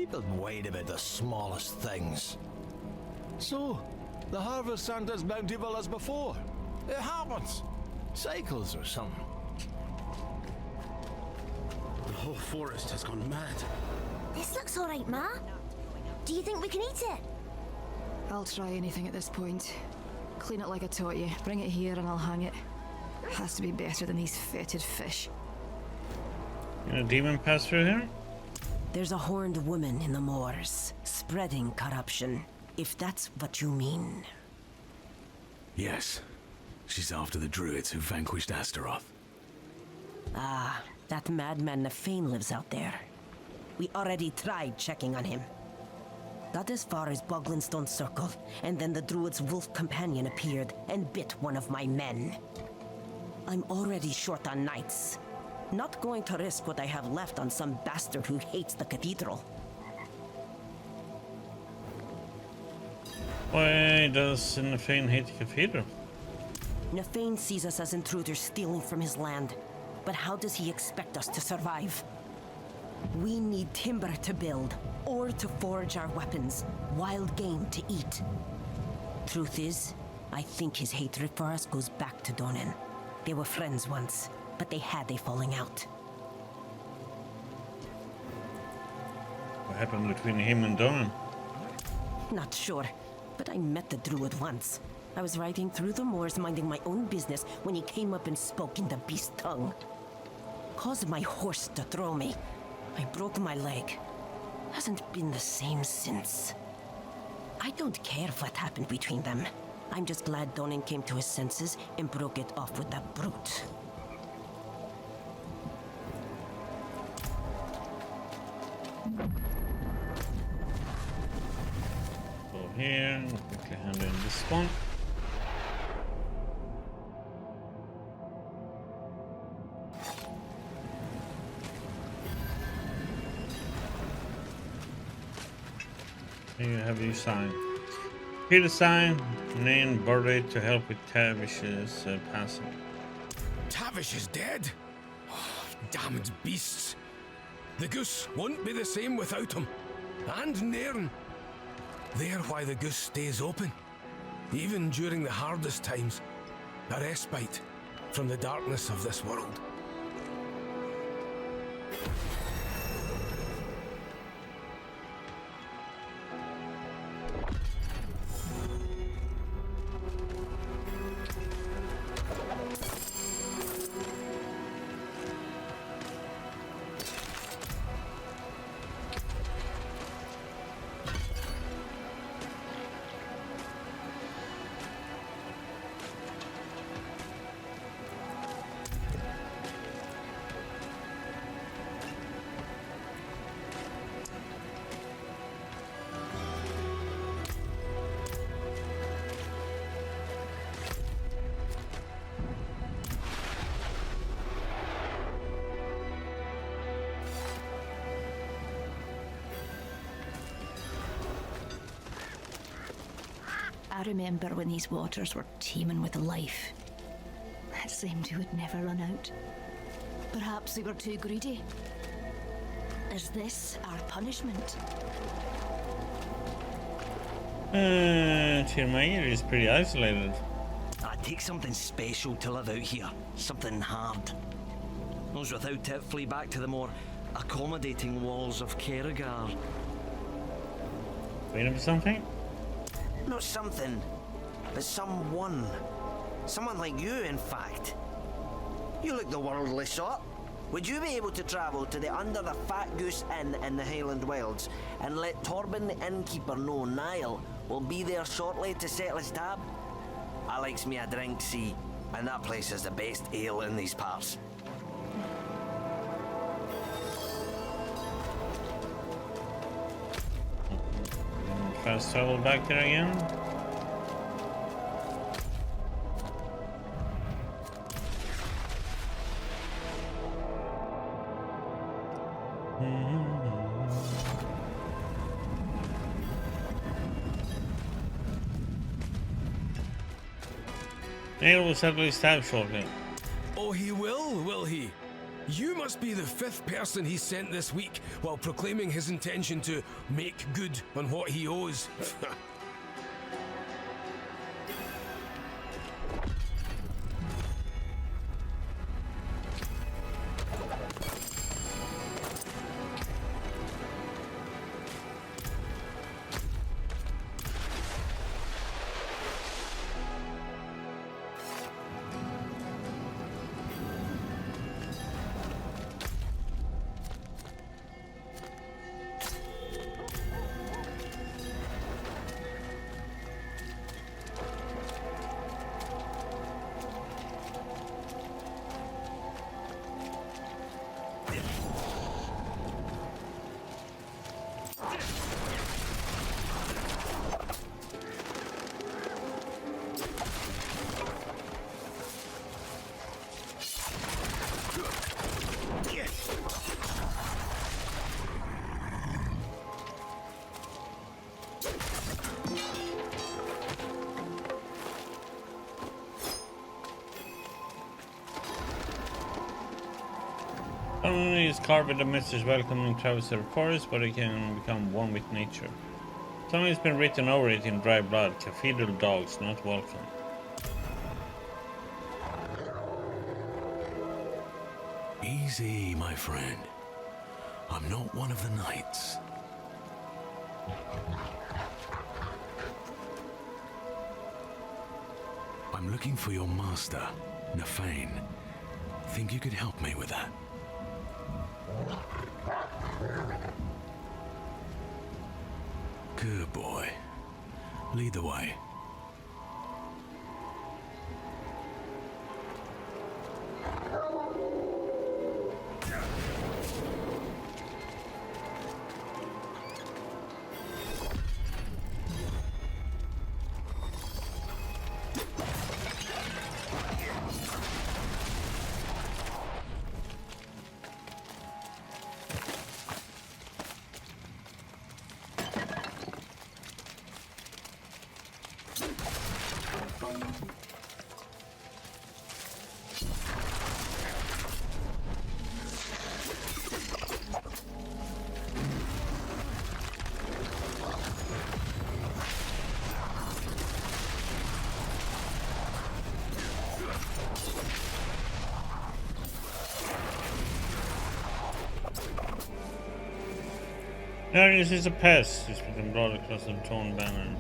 People worried about the smallest things. So, the harvest aren't as bountiful as before. It happens. Cycles or something. The whole forest has gone mad. This looks alright, Ma. Do you think we can eat it? I'll try anything at this point. Clean it like I taught you. Bring it here and I'll hang it. Has to be better than these fetid fish. Can a demon pass through here? There's a horned woman in the moors, spreading corruption, if that's what you mean. Yes. She's after the druids who vanquished Astaroth. Ah, that madman Nefane lives out there. We already tried checking on him. Got as far as Boglinstone Circle, and then the druid's wolf companion appeared and bit one of my men. I'm already short on knights. Not going to risk what I have left on some bastard who hates the cathedral. Why does Nefane hate the cathedral? Nefane sees us as intruders stealing from his land. But how does he expect us to survive? We need timber to build, ore to forge our weapons, wild game to eat. Truth is, I think his hatred for us goes back to Donan. They were friends once, but they had a falling out. What happened between him and Donan? Not sure, but I met the druid once. I was riding through the moors minding my own business when he came up and spoke in the beast tongue. Caused my horse to throw me. I broke my leg. Hasn't been the same since. I don't care what happened between them. I'm just glad Donan came to his senses and broke it off with that brute. Go here, quickly handle in this one. Here you have your sign. Here the sign, named Burley to help with Tavish's passing. Tavish is dead? Oh, damned beasts. The goose won't be the same without him. And Nairn. They're why the goose stays open. Even during the hardest times. A respite from the darkness of this world. I remember when these waters were teeming with life. It seemed we would never run out. Perhaps we were too greedy. Is this our punishment? Tirmair is pretty isolated. It takes something special to live out here. Something hard. Those without it flee back to the more accommodating walls of Kerrigar. Waiting for something? Not something, but someone. Someone like you, in fact. You look the worldly sort. Would you be able to travel to the Under the Fat Goose Inn in the Highland Wilds and let Torben the innkeeper know Niall will be there shortly to settle his tab? I likes me a drink, see, and that place is the best ale in these parts. Fast travel back there again. Neil will settle his tab shortly. Oh, he will he? You must be the 5th person he sent this week while proclaiming his intention to make good on what he owes. Not only is carved a message welcoming travelers to the forest, but it can become one with nature. Something's been written over it in dry blood. Cathedral dogs not welcome. Easy, my friend. I'm not one of the knights. I'm looking for your master, Nafane. Think you could help me with that? Good boy. Lead the way. Darius is a pest. He's been brought across the torn banner.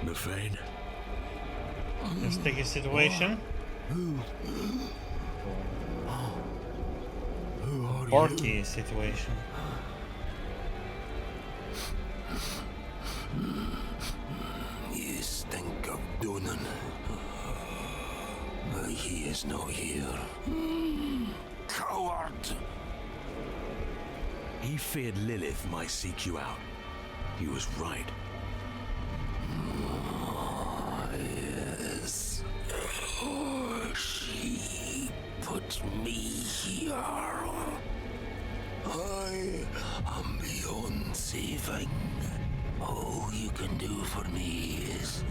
Nafane? Sticky situation. Who are Orky situation. You stink of Dunan. He is not here. Coward! He feared Lilith might seek you out. He was right. Yes. She put me here. I am beyond saving. All you can do for me is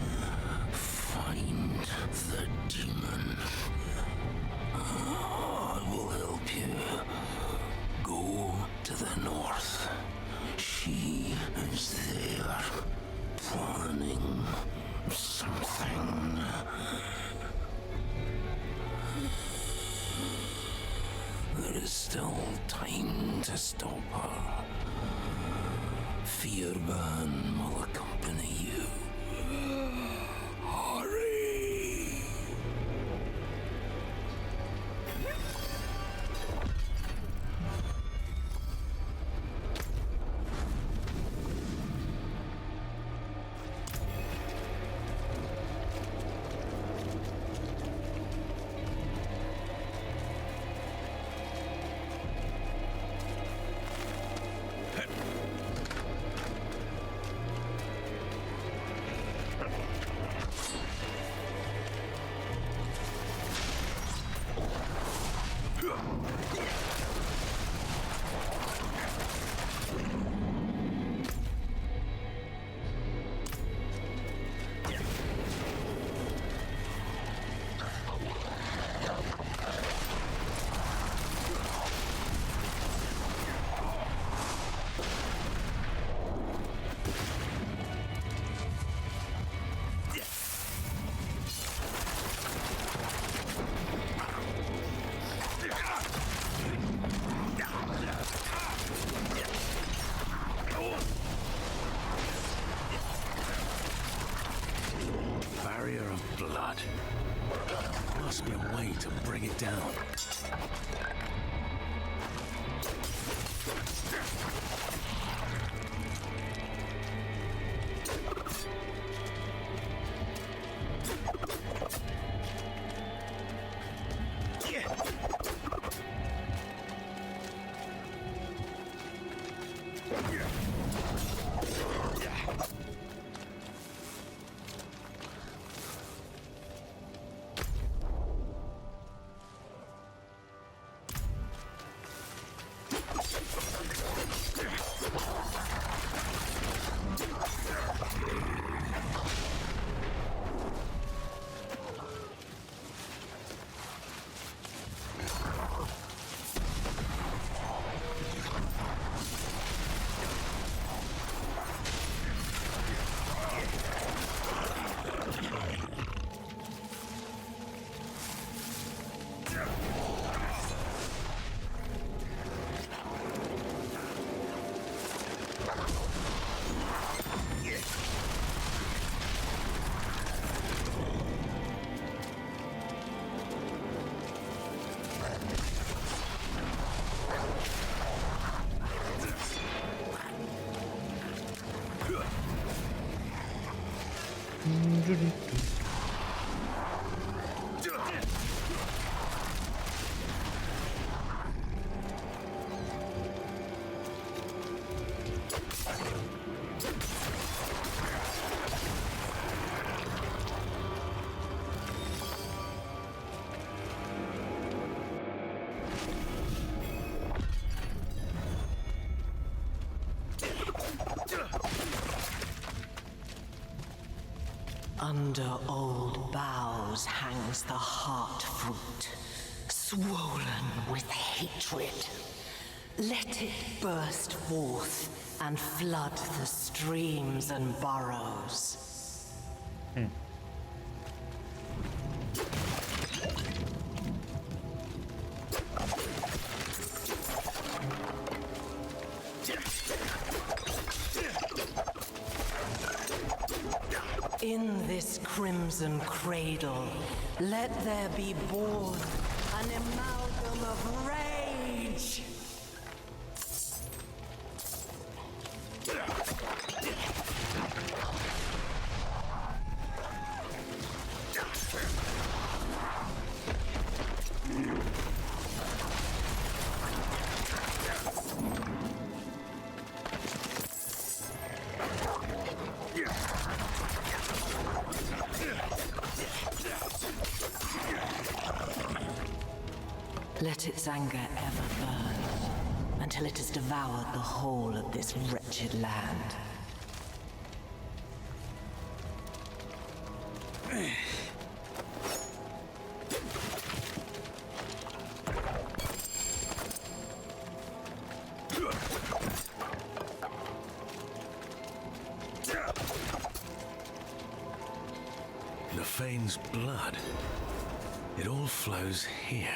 find the demon. I will help you. Go to the north. She is there, planning something. There is still time to stop her. Fearban will accompany you. Hurry! must be a way to bring it down. Under old boughs hangs the heart fruit, swollen with hatred. Let it burst forth and flood the streams and burrows. In this crimson cradle, let there be born an amalgam of rage. Let its anger ever burn, until it has devoured the whole of this wretched land. Lefane's blood. It all flows here.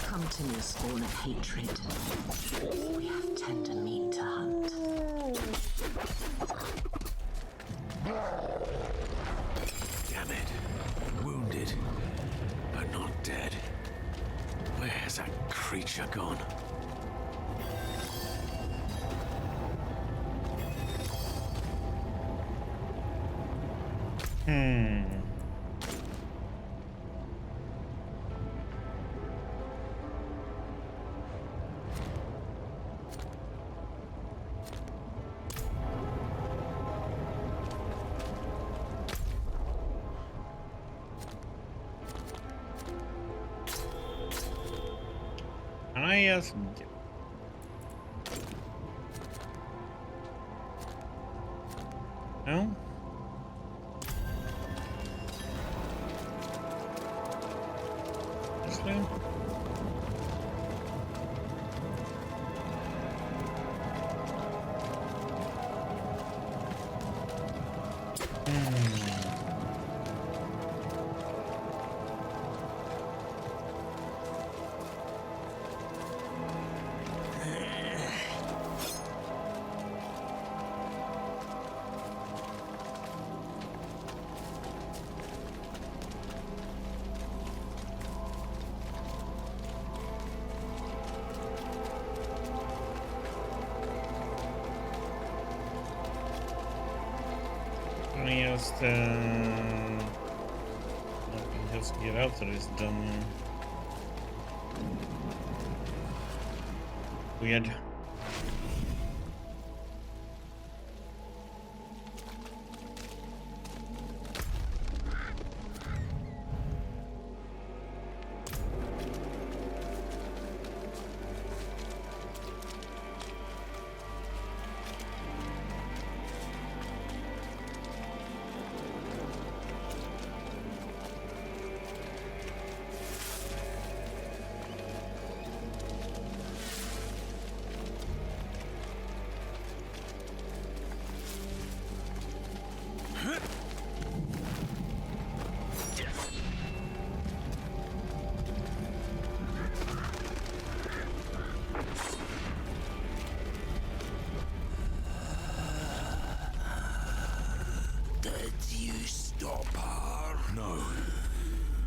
Come to me, spawn of hatred. We have tender meat to hunt. Damn it. Wounded, but not dead. Where's that creature gone? Can I just... No? Honestly? Just get out of this dumb weird.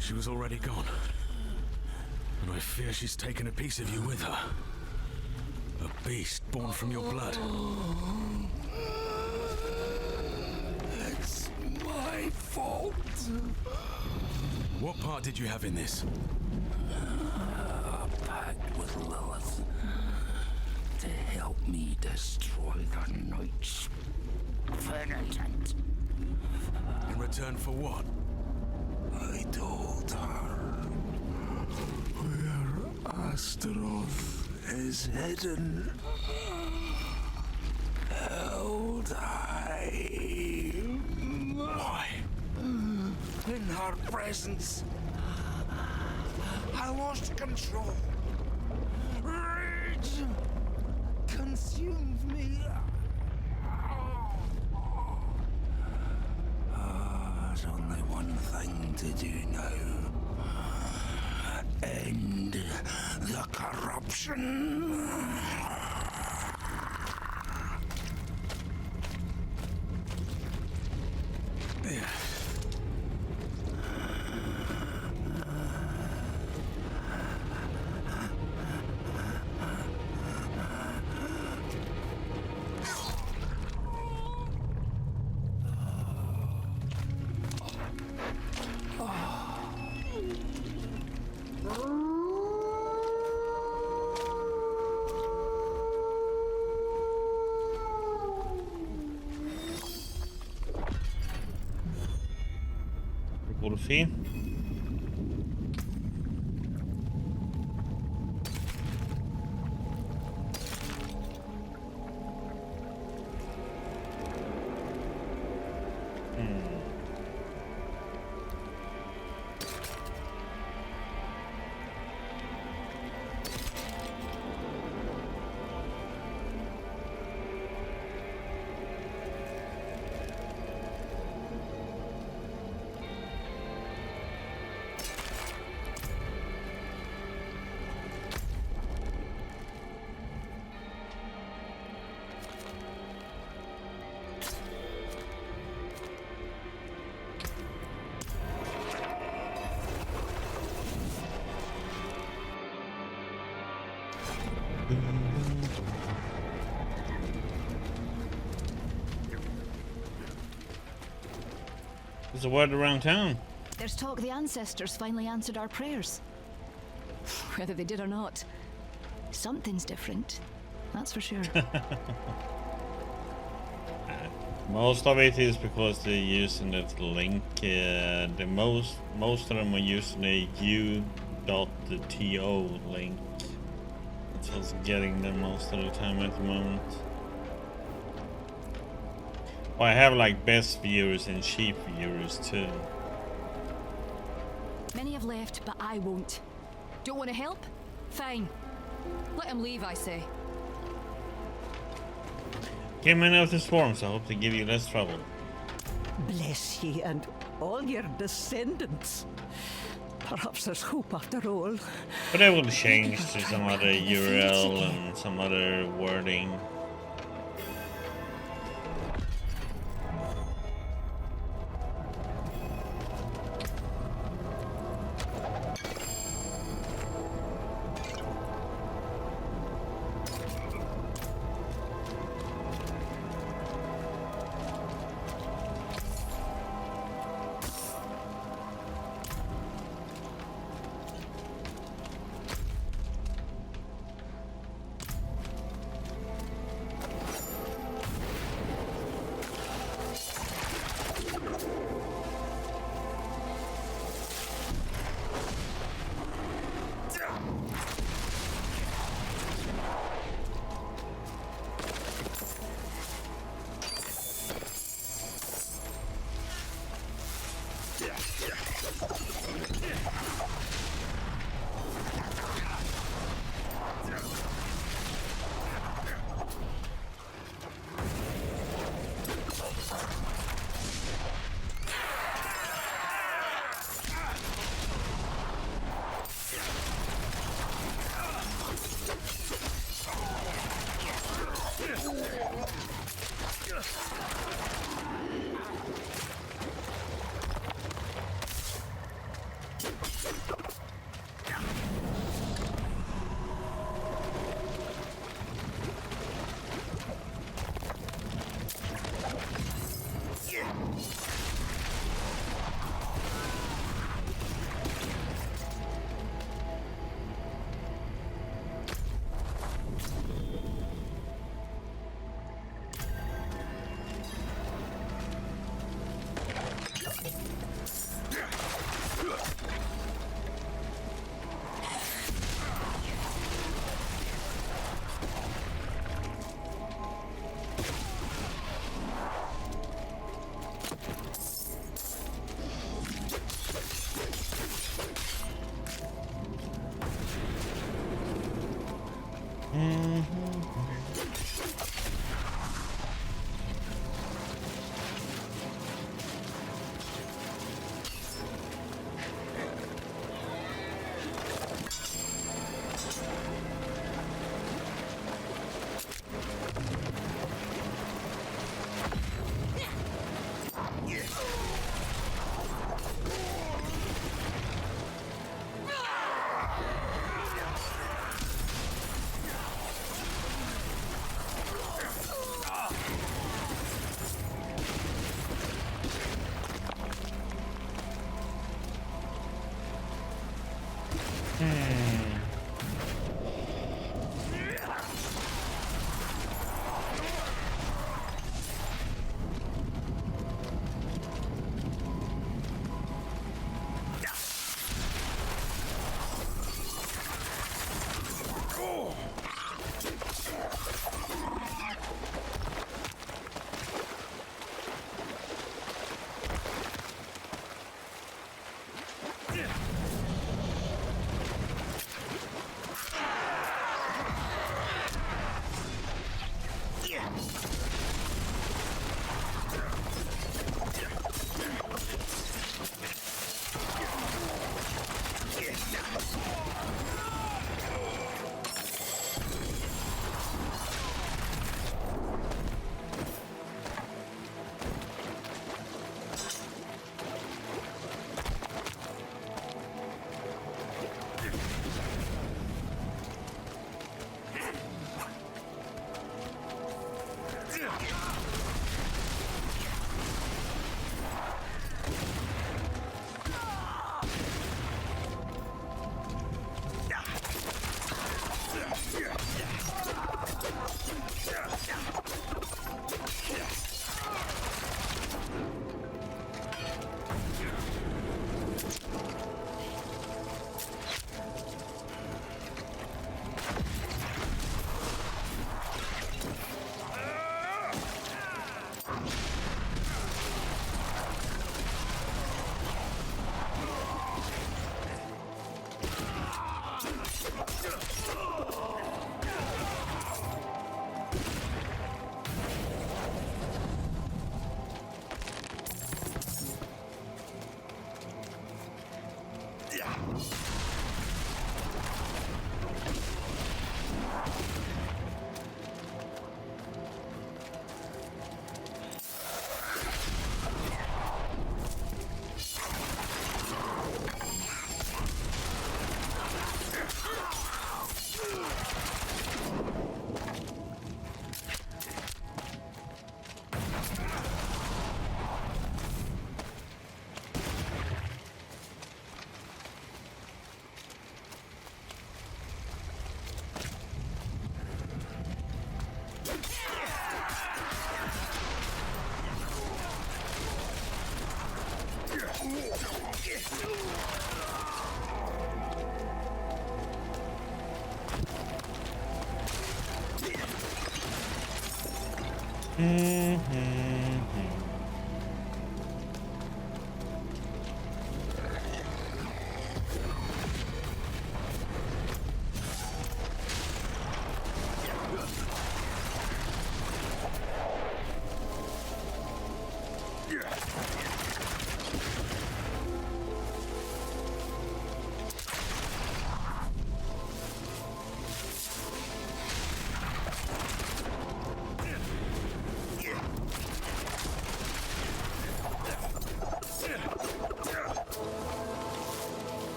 She was already gone. And I fear she's taken a piece of you with her. A beast born from your blood. It's my fault. What part did you have in this? A pact with Lilith to help me destroy the Knight's penitent. In return for what? I told her where Astaroth is hidden. Held high. Why? In her presence, I lost control. Rage consumed me. There's only one thing to do now. End the corruption. Wolfie. There's a word around town. There's talk the ancestors finally answered our prayers. Whether they did or not, something's different. That's for sure. Most of it is because they're using that link. The most of them are using the u.to link. Just getting them most of the time at the moment. Well, I have like best viewers and cheap viewers too. Many have left, but I won't. Don't want to help? Fine. Let him leave, I say. Came in out of swarms. I hope to give you less trouble. Bless ye and all your descendants. Perhaps there's hope after all. But I will change to some other URL and some other wording.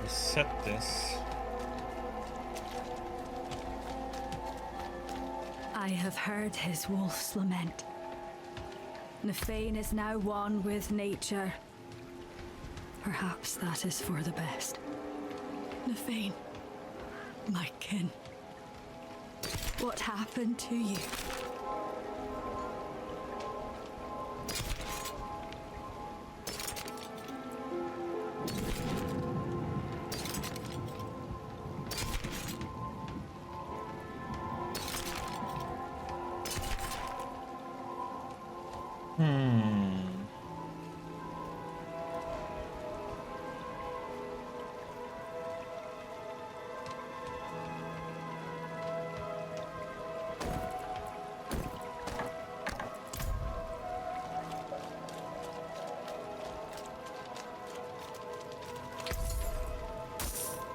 Set this. I have heard his wolf's lament. Nefane is now one with nature. Perhaps that is for the best. Nefane, my kin. What happened to you?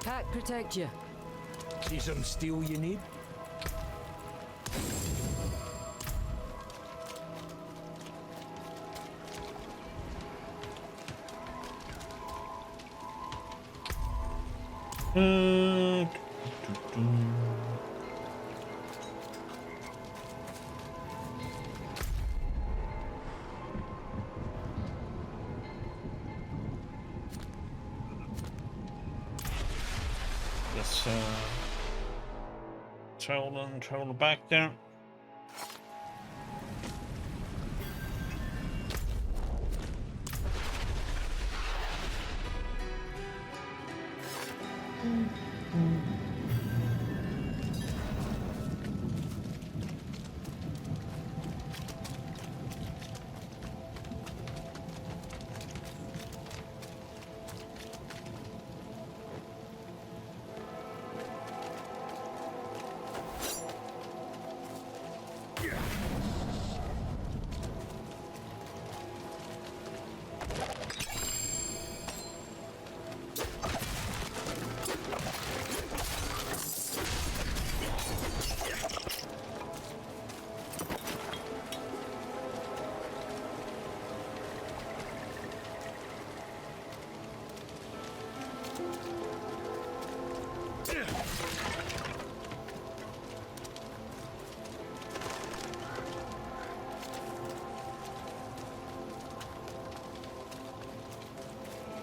Pack protect you. See some steel you need? Let's travel back there.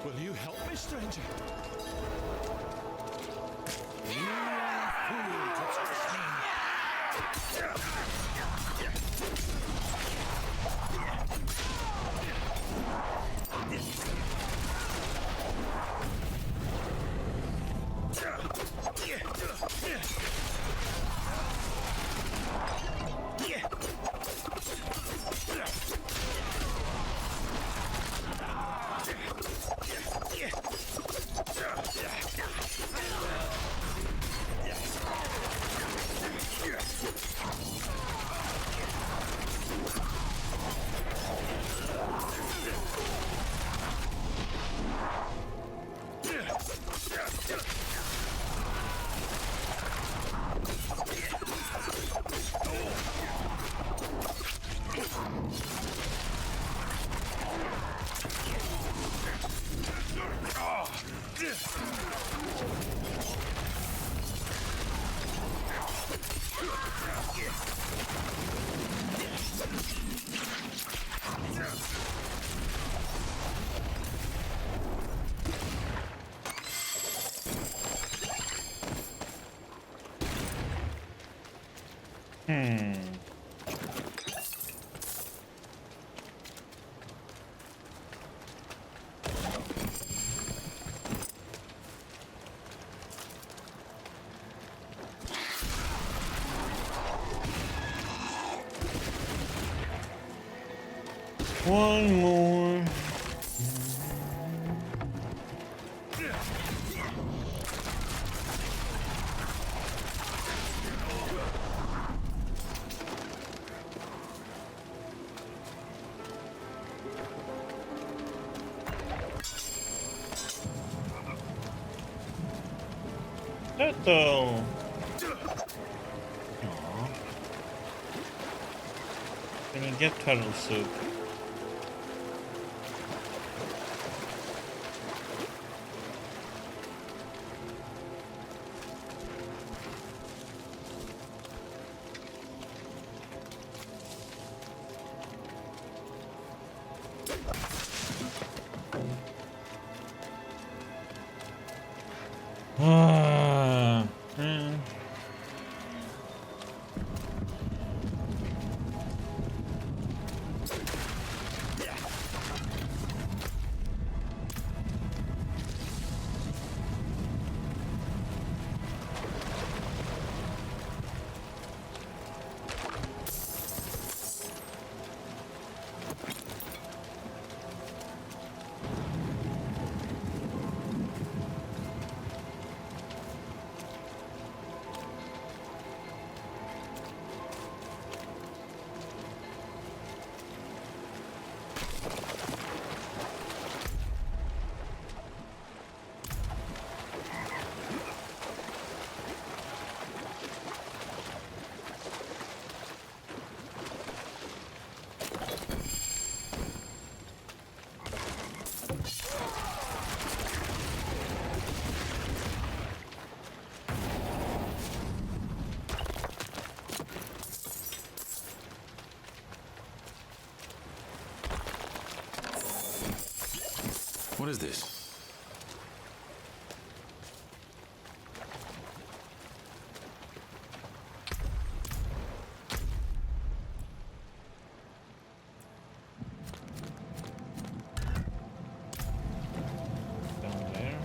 Will you help me, stranger? One more. Turtle. Aww. Can we get turtle soup? Man. What is this? Down there.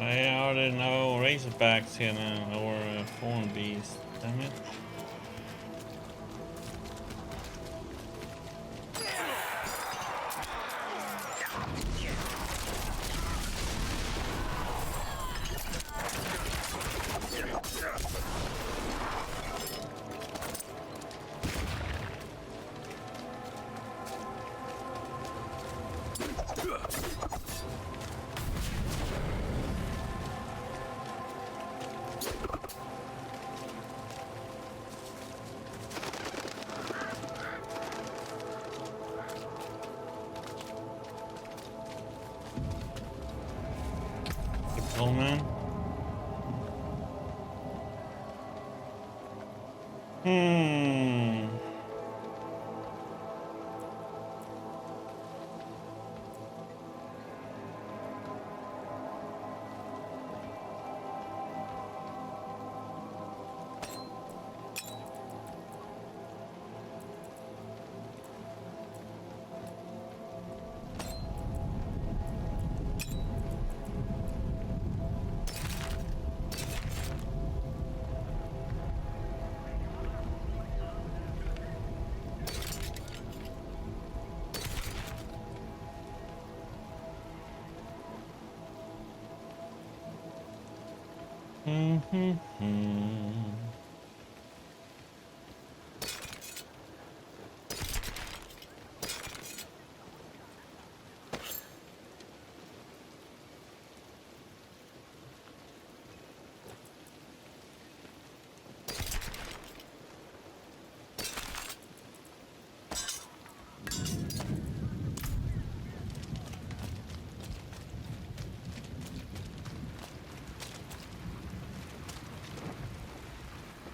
I already know Razorbacks here now, or Thorn Beast. Damn it. Oh man.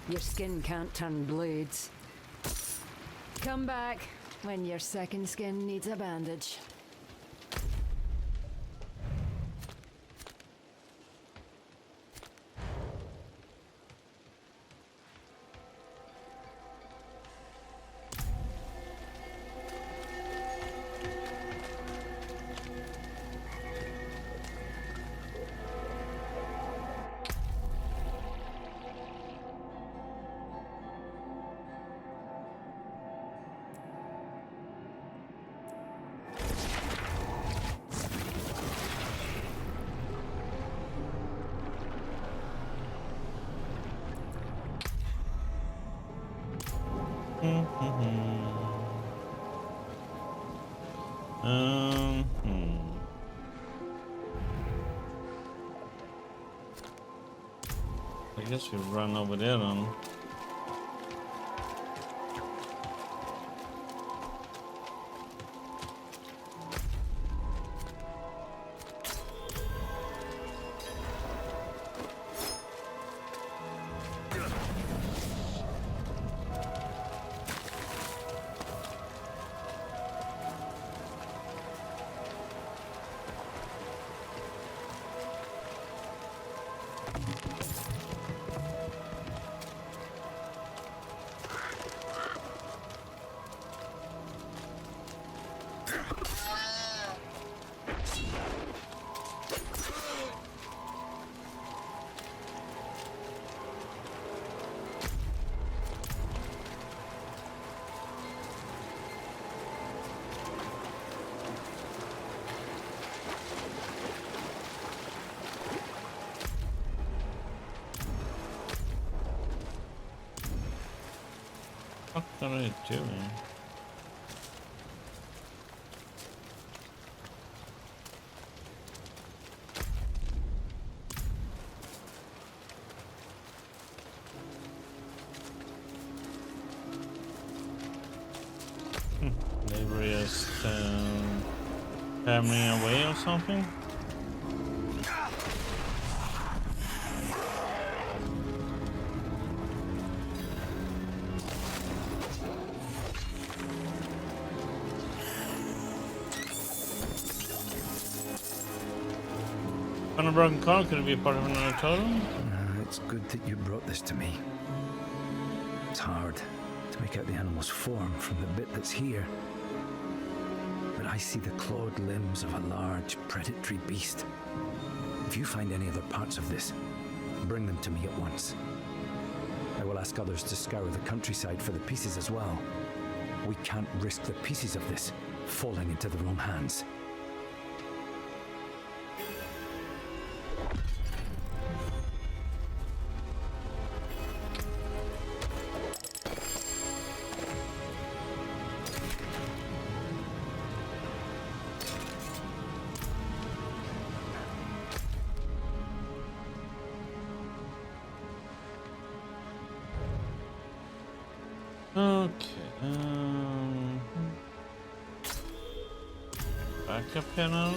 Your skin can't turn blades. Come back when your second skin needs a bandage. I guess we run over there then. What are you doing? They were just hammering away or something? On a broken car, could it be part of another totem? It's good that you brought this to me. It's hard to make out the animal's form from the bit that's here. But I see the clawed limbs of a large, predatory beast. If you find any other parts of this, bring them to me at once. I will ask others to scour the countryside for the pieces as well. We can't risk the pieces of this falling into the wrong hands. Okay, backup panel.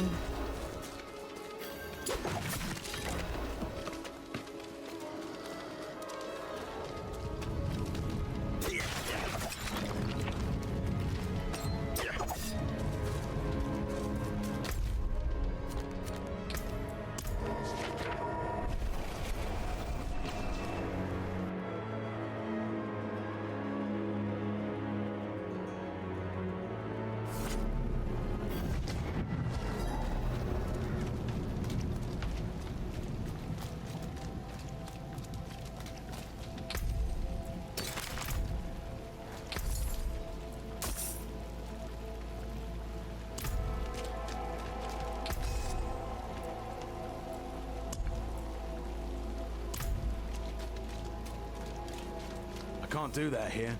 I can't do that here.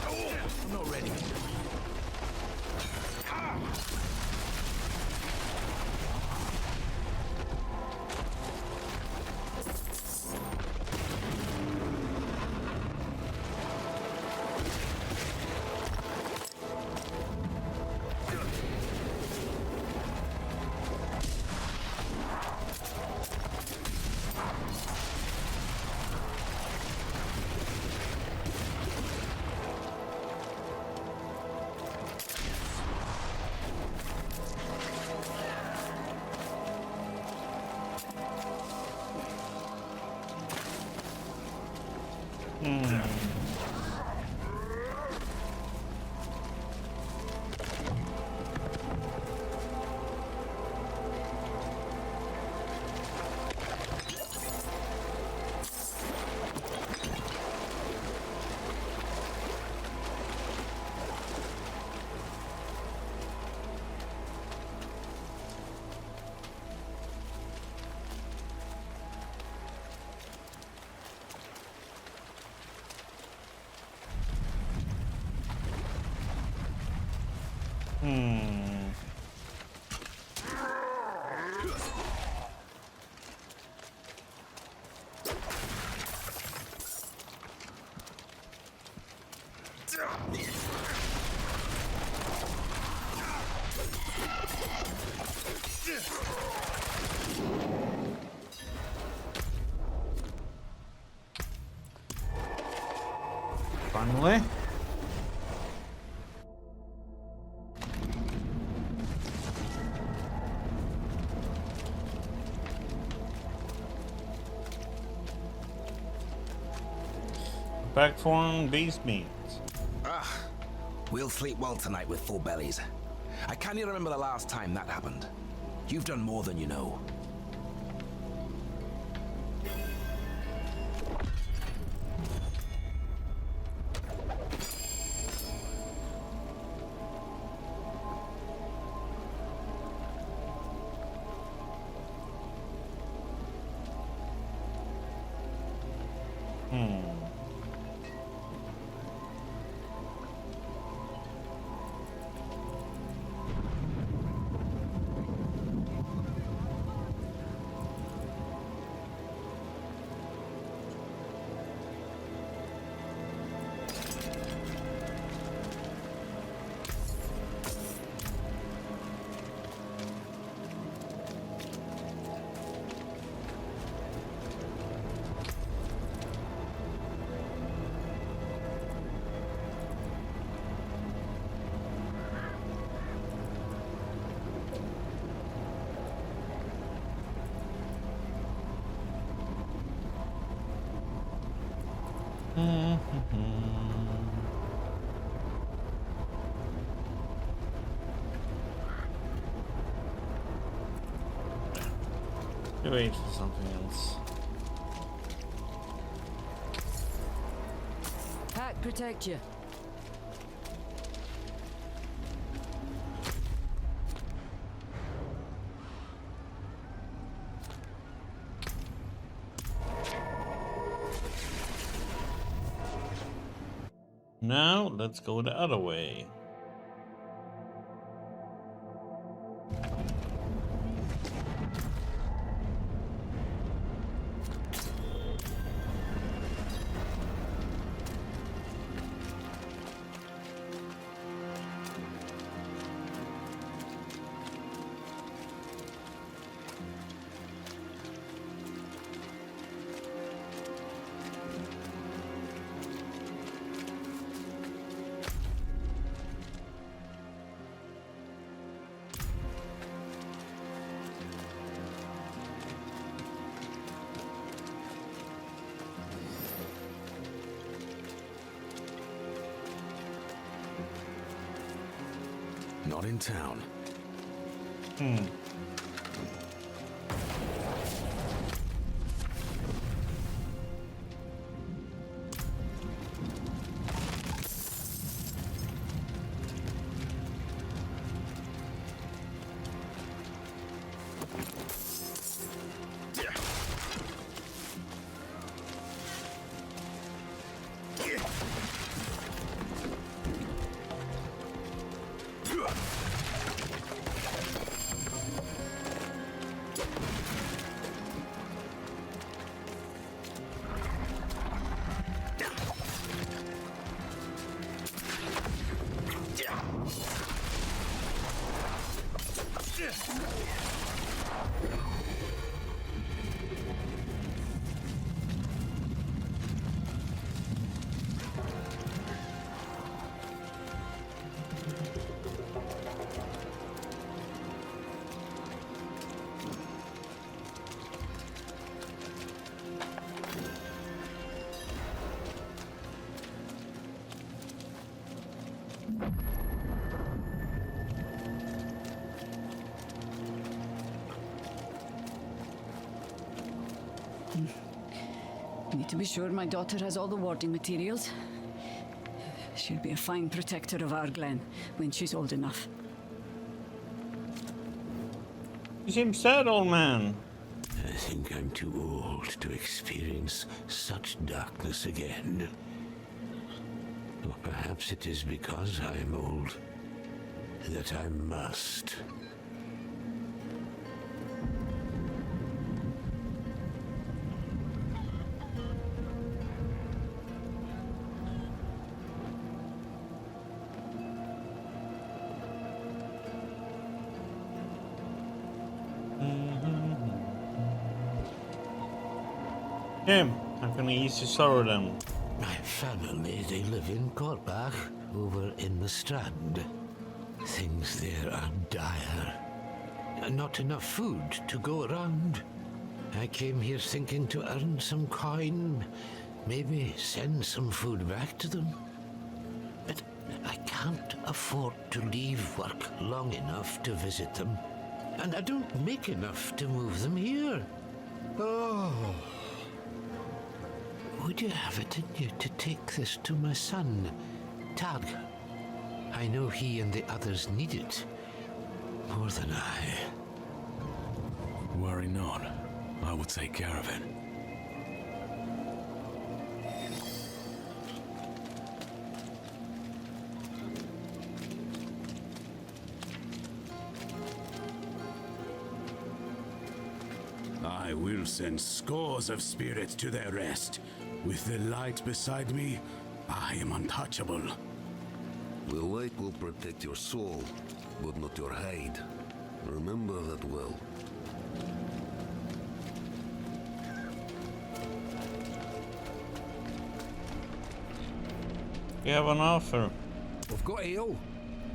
I'm not ready. Finally. Back form beast meat. We'll sleep well tonight with full bellies. I can't even remember the last time that happened. You've done more than you know. Wait for something else. Pack protect you. Now let's go the other way. Not in town. Need to be sure my daughter has all the warding materials. She'll be a fine protector of our Glen when she's old enough. You seem sad, old man. I think I'm too old to experience such darkness again. Or perhaps it is because I'm old that I must. Him, I'm gonna ease your sorrow then. My family, they live in Korbach, over in the Strand. Things there are dire. Not enough food to go around. I came here thinking to earn some coin, maybe send some food back to them. But I can't afford to leave work long enough to visit them. And I don't make enough to move them here. Oh. Would you have it in you to take this to my son, Tag? I know he and the others need it more than I. Worry not. I will take care of it. I will send scores of spirits to their rest. With the light beside me, I am untouchable. The light will protect your soul, but not your hide. Remember that well. We have an offer. We've got ale.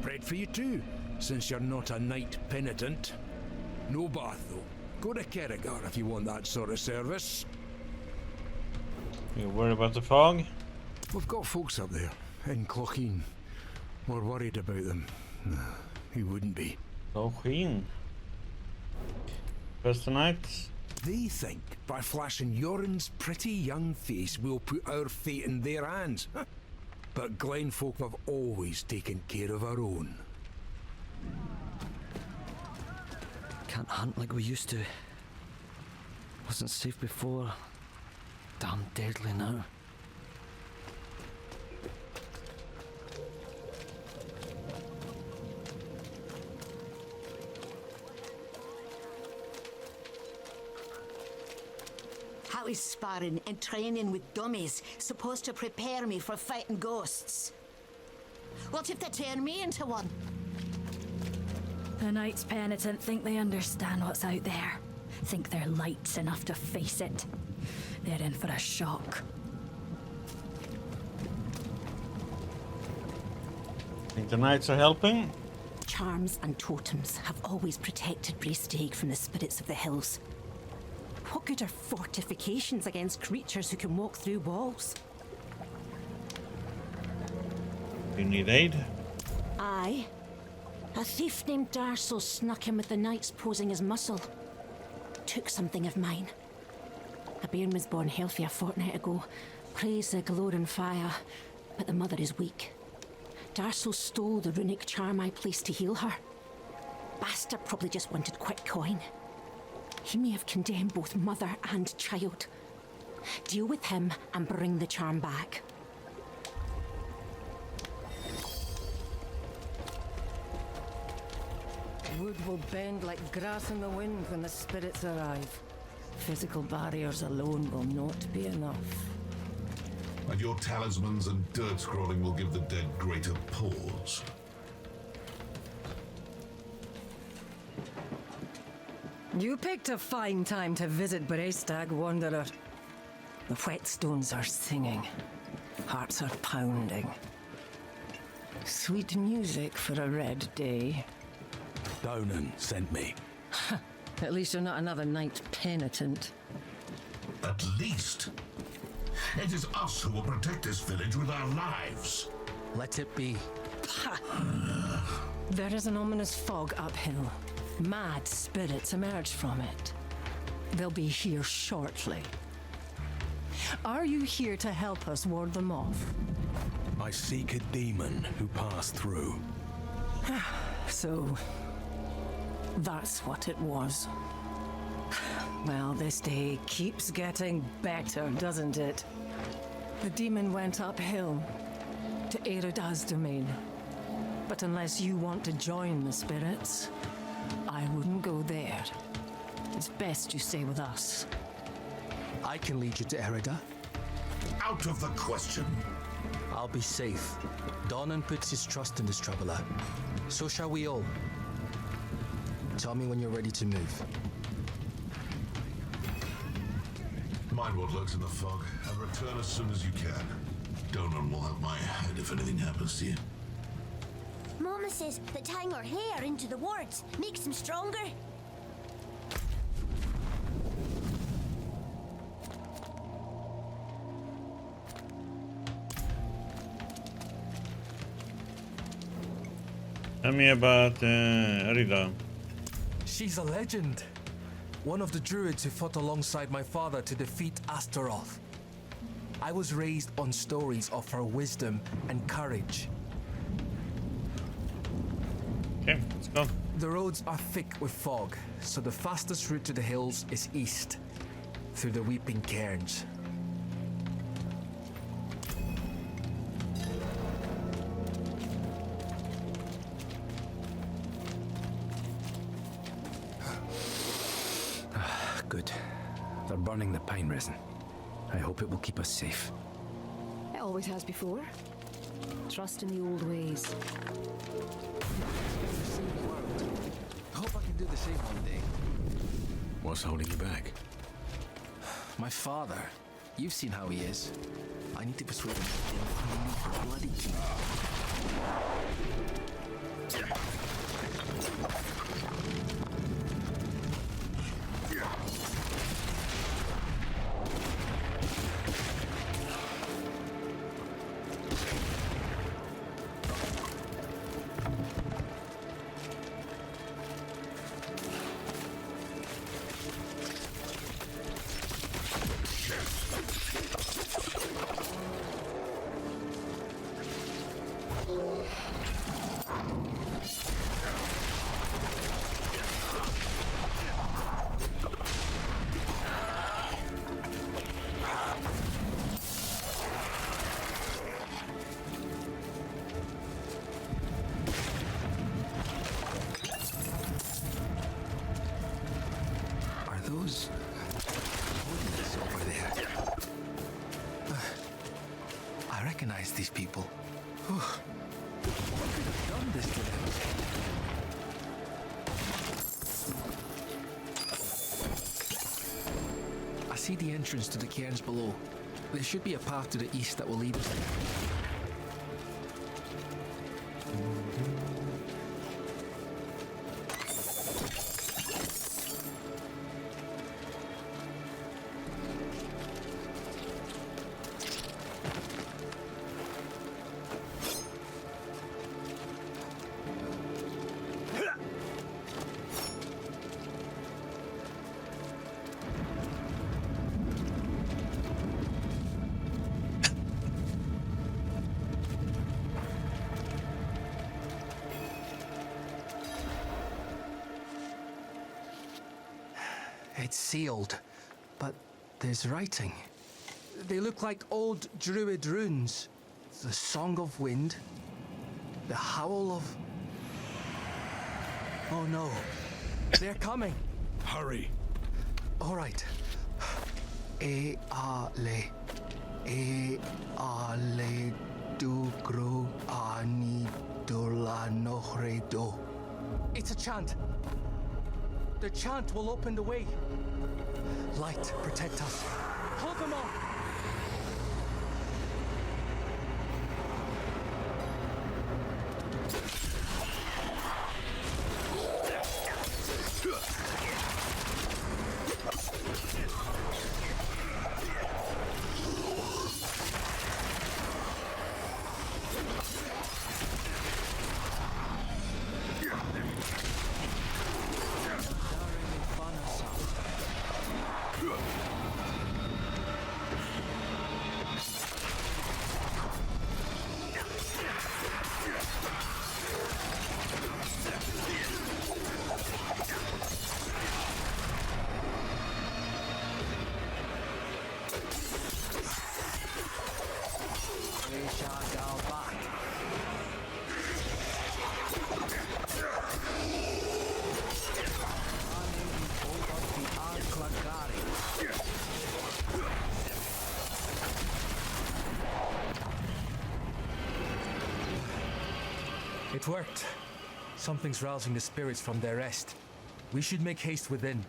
Bread for you too, since you're not a knight penitent. No bath though. Go to Kerrigar if you want that sort of service. You worried about the fog? We've got folks up there, in Clocheen. We're worried about them. Who wouldn't be? Clocheen? First night? They think by flashing Yoren's pretty young face we'll put our fate in their hands. But Glenfolk have always taken care of our own. Can't hunt like we used to. Wasn't safe before. Damn deadly now. How is sparring and training with dummies supposed to prepare me for fighting ghosts? What if they turn me into one? The Knights Penitent think they understand what's out there. Think they're lights enough to face it. They're in for a shock. Think the knights are helping? Charms and totems have always protected Braestag from the spirits of the hills. What good are fortifications against creatures who can walk through walls? You need aid? Aye. A thief named Darso snuck in with the knights posing as muscle. Took something of mine. A bairn was born healthy a fortnight ago. Praise the glowing fire, but the mother is weak. Darso stole the runic charm I placed to heal her. Bastard probably just wanted quick coin. He may have condemned both mother and child. Deal with him and bring the charm back. Wood will bend like grass in the wind when the spirits arrive. Physical barriers alone will not be enough. And your talismans and dirt scrolling will give the dead greater pause. You picked a fine time to visit Braestag, Wanderer. The whetstones are singing. Hearts are pounding. Sweet music for a red day. Donan sent me. At least you're not another knight penitent. At least. It is us who will protect this village with our lives. Let it be. There is an ominous fog uphill. Mad spirits emerge from it. They'll be here shortly. Are you here to help us ward them off? I seek a demon who passed through. So, that's what it was. Well, this day keeps getting better, doesn't it? The demon went uphill to Erida's domain. But unless you want to join the spirits, I wouldn't go there. It's best you stay with us. I can lead you to Erida. Out of the question. I'll be safe. Donan puts his trust in this traveler. So shall we all. Tell me when you're ready to move. Mind what lurks in the fog, and return as soon as you can. Donan will have my head if anything happens to you. Mama says that tying her hair into the wards makes them stronger. Tell me about Arida. She's a legend. One of the druids who fought alongside my father to defeat Astaroth. I was raised on stories of her wisdom and courage. Okay, let's go. The roads are thick with fog, so the fastest route to the hills is east, through the Weeping Cairns. Good. They're burning the pine resin. I hope it will keep us safe. It always has before. Trust in the old ways. Hope I can do the same one day. What's holding you back? My father. You've seen how he is. I need to persuade him to leave the bloody key. Those holiness over there. I recognize these people. What could have done this to them? I see the entrance to the cairns below. There should be a path to the east that will lead us there. It's sealed, but there's writing. They look like old druid runes. The Song of Wind, the Howl of... Oh no, they're coming. Hurry. All right. E ale du gro ani dola nohre do. It's a chant. The chant will open the way. Light, protect us. Hold them off. It worked. Something's rousing the spirits from their rest. We should make haste within.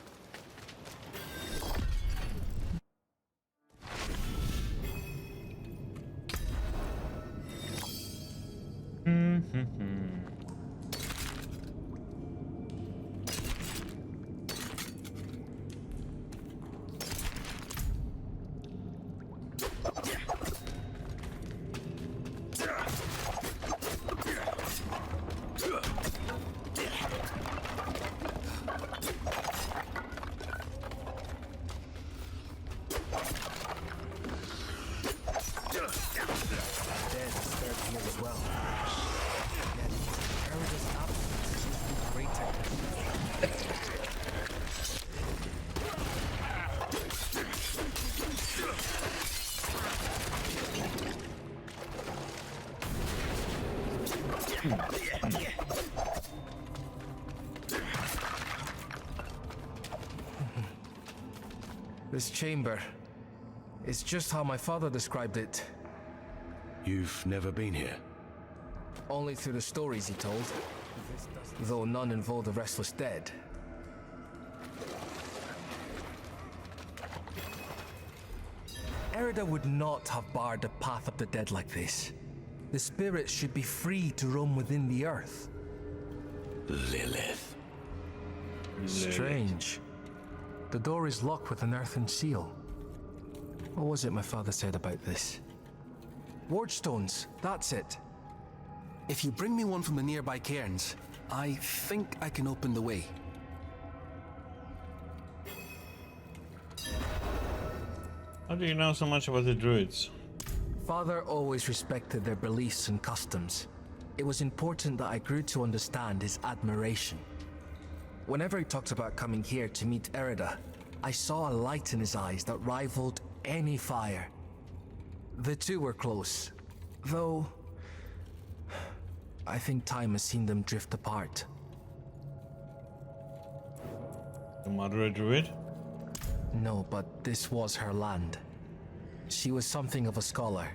This chamber is just how my father described it. You've never been here? Only through the stories he told, though none involved the restless dead. Erida would not have barred the path of the dead like this. The spirits should be free to roam within the earth. Lilith. Strange. The door is locked with an earthen seal. What was it my father said about this? Ward stones, that's it. If you bring me one from the nearby cairns, I think I can open the way. How do you know so much about the druids? Father always respected their beliefs and customs. It was important that I grew to understand his admiration. Whenever he talked about coming here to meet Erida, I saw a light in his eyes that rivaled any fire. The two were close, though I think time has seen them drift apart. Your mother a druid? No, but this was her land. She was something of a scholar,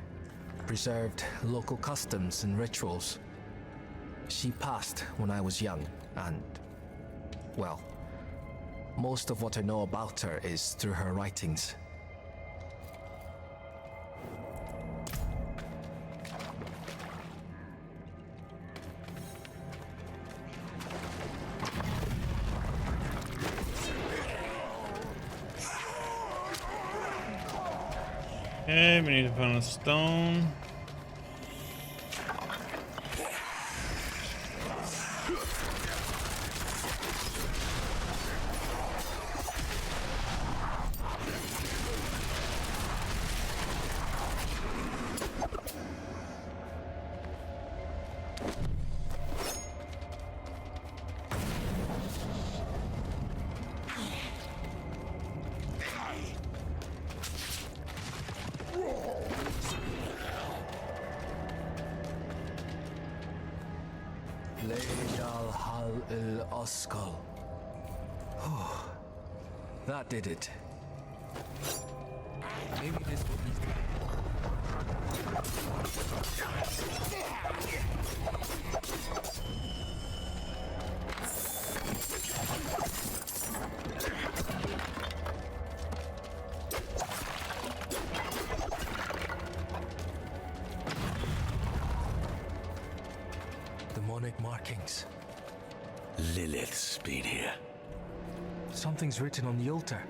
preserved local customs and rituals. She passed when I was young, and, well, most of what I know about her is through her writings. Okay, we need to find a stone. Leidal Hal il Oskal. Oh, that did it. Maybe this will be. Demonic markings. Lilith's been here. Something's written on the altar.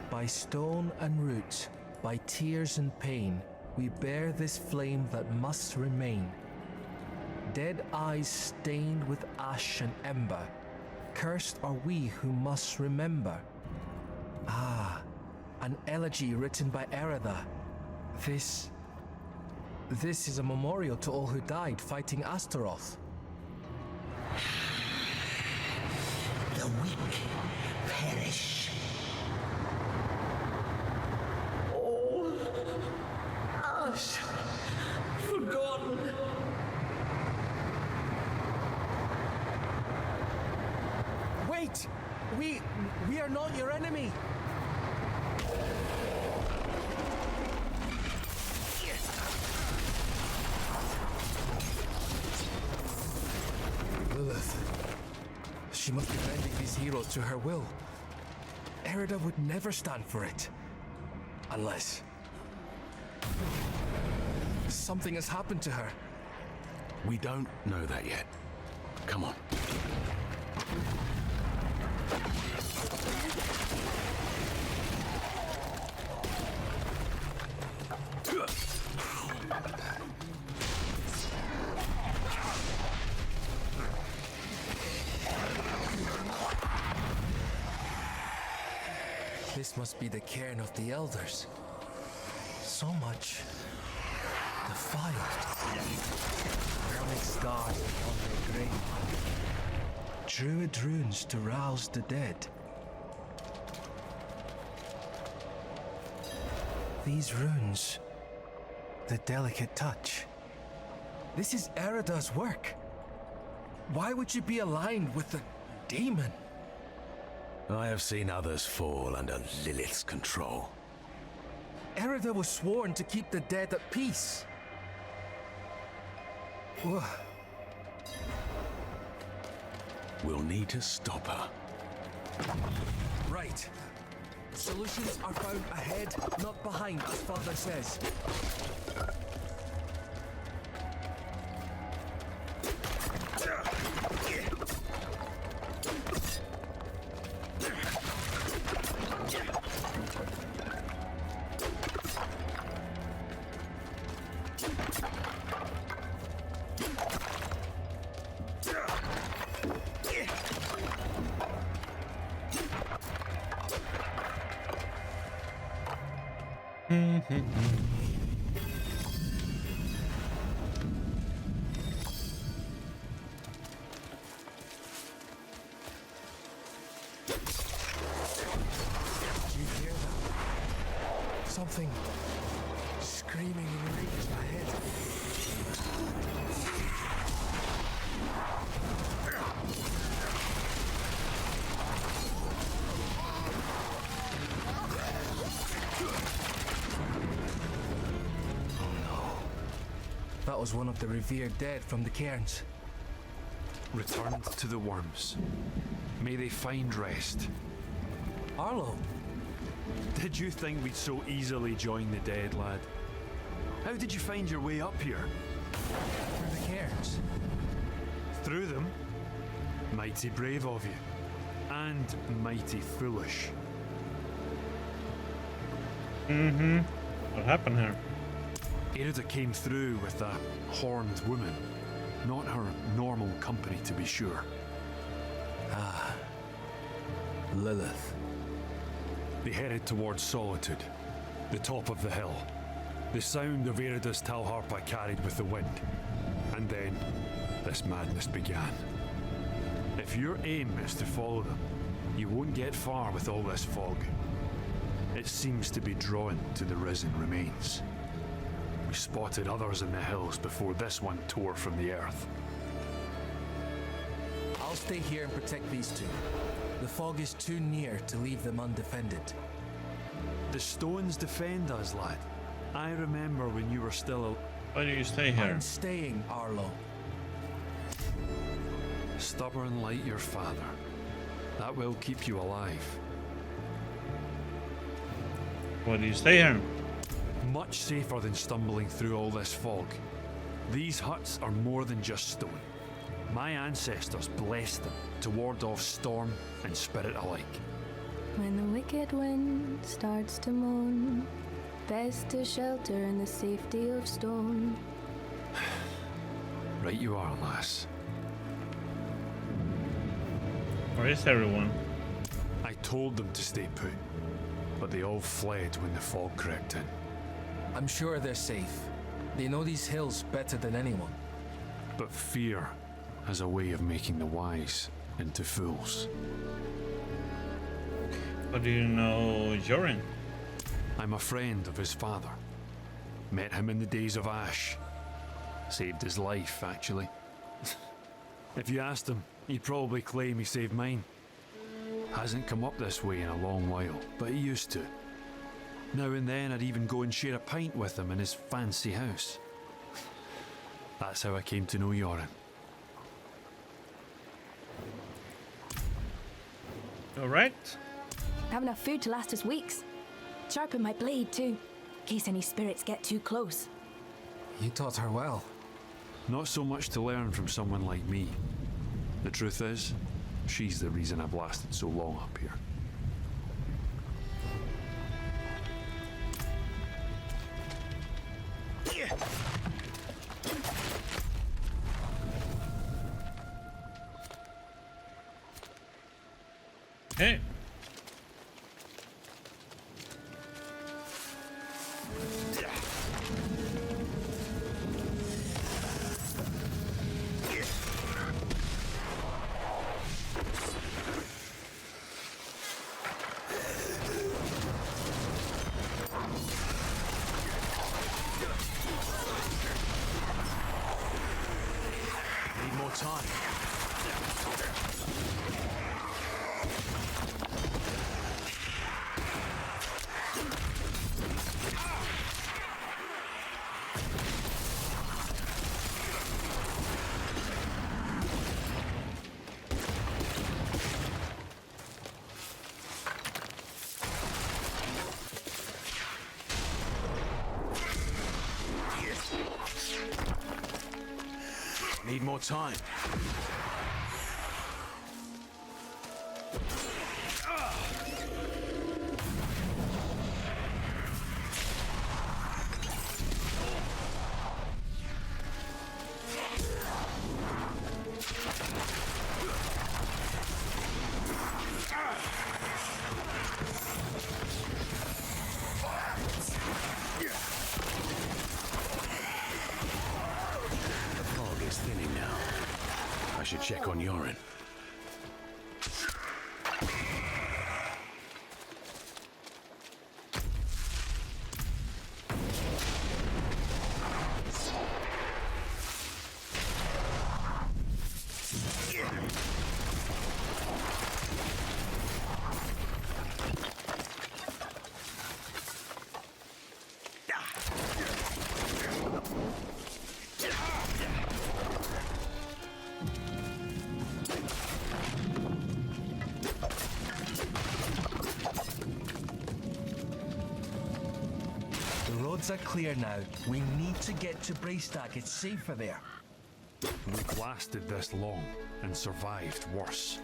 By stone and roots, by tears and pain, we bear this flame that must remain. Dead eyes stained with ash and ember, cursed are we who must remember. Ah, an elegy written by Erida. This is a memorial to all who died fighting Astaroth. The weak perish. All ash forgotten. Wait! We are not your enemy! Lilith. She must be bending these heroes to her will. Erida would never stand for it. Unless something has happened to her. We don't know that yet. Come on. This must be the cairn of the elders. So much defiled. Burning scars on their grave. Druid runes to rouse the dead. These runes The delicate touch. This is Erida's work. Why would you be aligned with the demon? I have seen others fall under Lilith's control. Erida was sworn to keep the dead at peace. We'll need to stop her. Right. Solutions are found ahead, not behind, as Father says. Something screaming in rage ahead. That was one of the revered dead from the cairns. Returned to the worms. May they find rest. Arlo. Did you think we'd so easily join the dead, lad? How did you find your way up here? Through the cairns. Through them? Mighty brave of you. And mighty foolish. What happened here? Erida came through with a horned woman. Not her normal company, to be sure. Ah. Lilith. They headed towards Solitude, the top of the hill. The sound of Erida's Talharpa carried with the wind. And then, this madness began. If your aim is to follow them, you won't get far with all this fog. It seems to be drawn to the risen remains. We spotted others in the hills before this one tore from the earth. I'll stay here and protect these two. The fog is too near to leave them undefended. The stones defend us, lad. I remember when you were still Why do you stay here? I'm staying, Arlo. stubborn like your father. That will keep you alive. Why do you stay here? Much safer than stumbling through all this fog. These huts are more than just stone. My ancestors blessed them to ward off storm and spirit alike. When the wicked wind starts to moan, best to shelter in the safety of stone. Right you are, lass. Where is everyone? I told them to stay put, but they all fled when the fog crept in. I'm sure they're safe. They know these hills better than anyone. But fear has a way of making the wise into fools. How do you know Jorin? I'm a friend of his father. Met him in the days of Ash. Saved his life, actually. If you asked him, he'd probably claim he saved mine. Hasn't come up this way in a long while, but he used to. Now and then I'd even go and share a pint with him in his fancy house. That's how I came to know Jorin. Alright. I have enough food to last us weeks. Sharpen my blade too, in case any spirits get too close. You taught her well. Not so much to learn from someone like me. The truth is, she's the reason I've lasted so long up here. Hey. more time. Thinning now. I should check on urine. The roads are clear now. We need to get to Braystack. It's safer there. We've lasted this long and survived worse.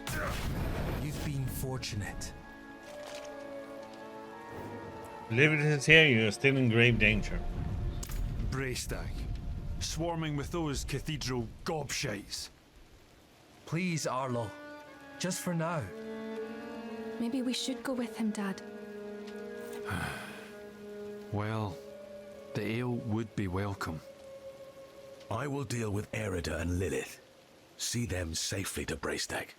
You've been fortunate. Liberties here, you're still in grave danger. Braystack, swarming with those cathedral gobshites. Please, Arlo. Just for now. Maybe we should go with him, Dad. Well, the ale would be welcome. I will deal with Erida and Lilith. See them safely to Braystack.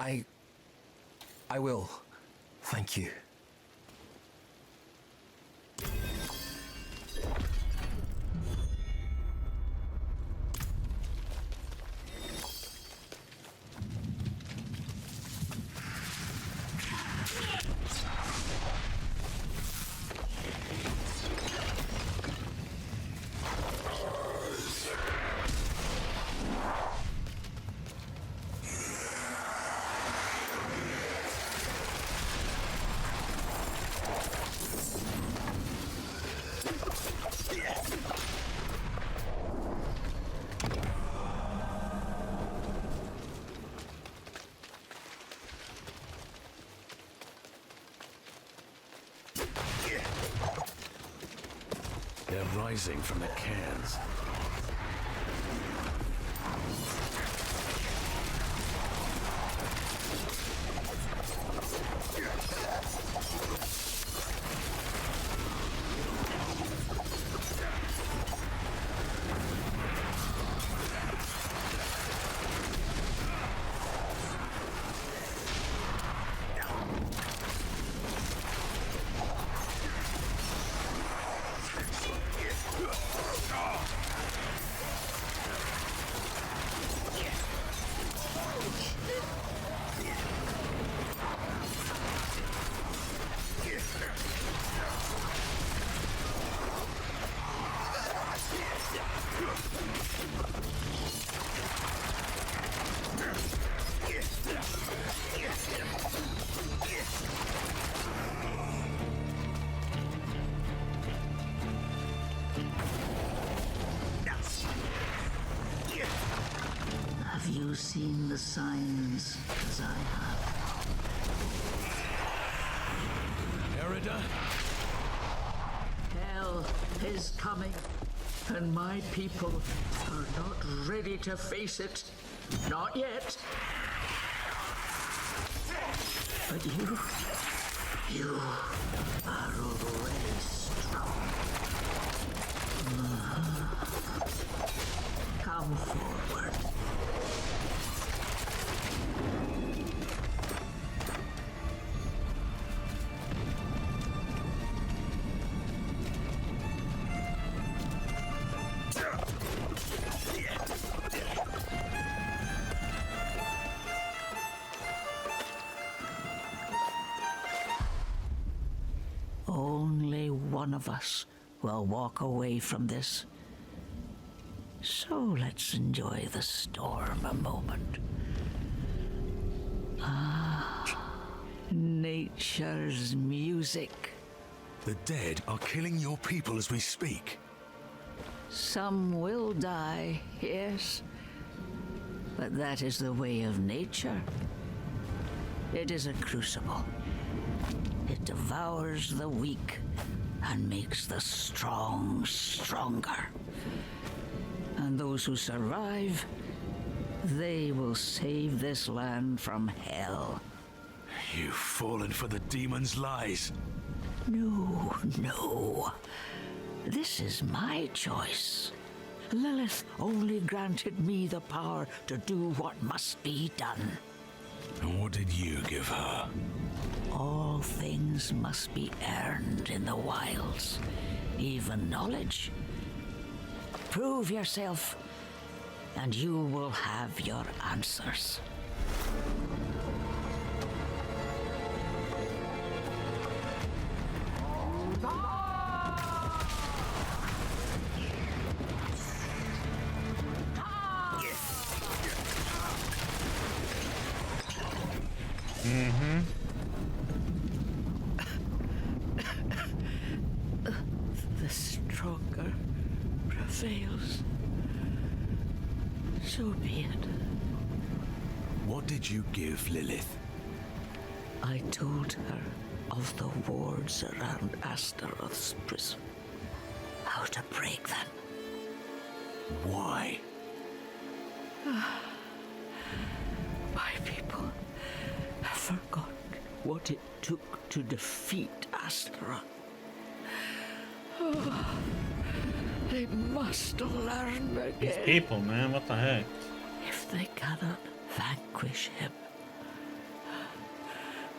I will. Thank you. They're rising from the cairns. Have you seen the signs as I have? Erida? Hell is coming, and my people are not ready to face it. Not yet. But you are already strong. Come forward. Only one of us will walk away from this. So let's enjoy the storm a moment. Nature's music. The dead are killing your people as we speak. Some will die, yes, But that is the way of nature. It is a crucible. It devours the weak and makes the strong stronger. And those who survive, they will save this land from hell. You've fallen for the demon's lies. No, no. This is my choice. Lilith only granted me the power to do what must be done. And what did you give her? All things must be earned in the wilds, even knowledge. Prove yourself, and you will have your answers. The stronger prevails. So be it. What did you give Lilith? I told her of the wards around Astaroth's prison. How to break them. Why? My people have forgotten what it took to defeat Astaroth. They must learn again. These people, man, what the heck? If they cannot vanquish him,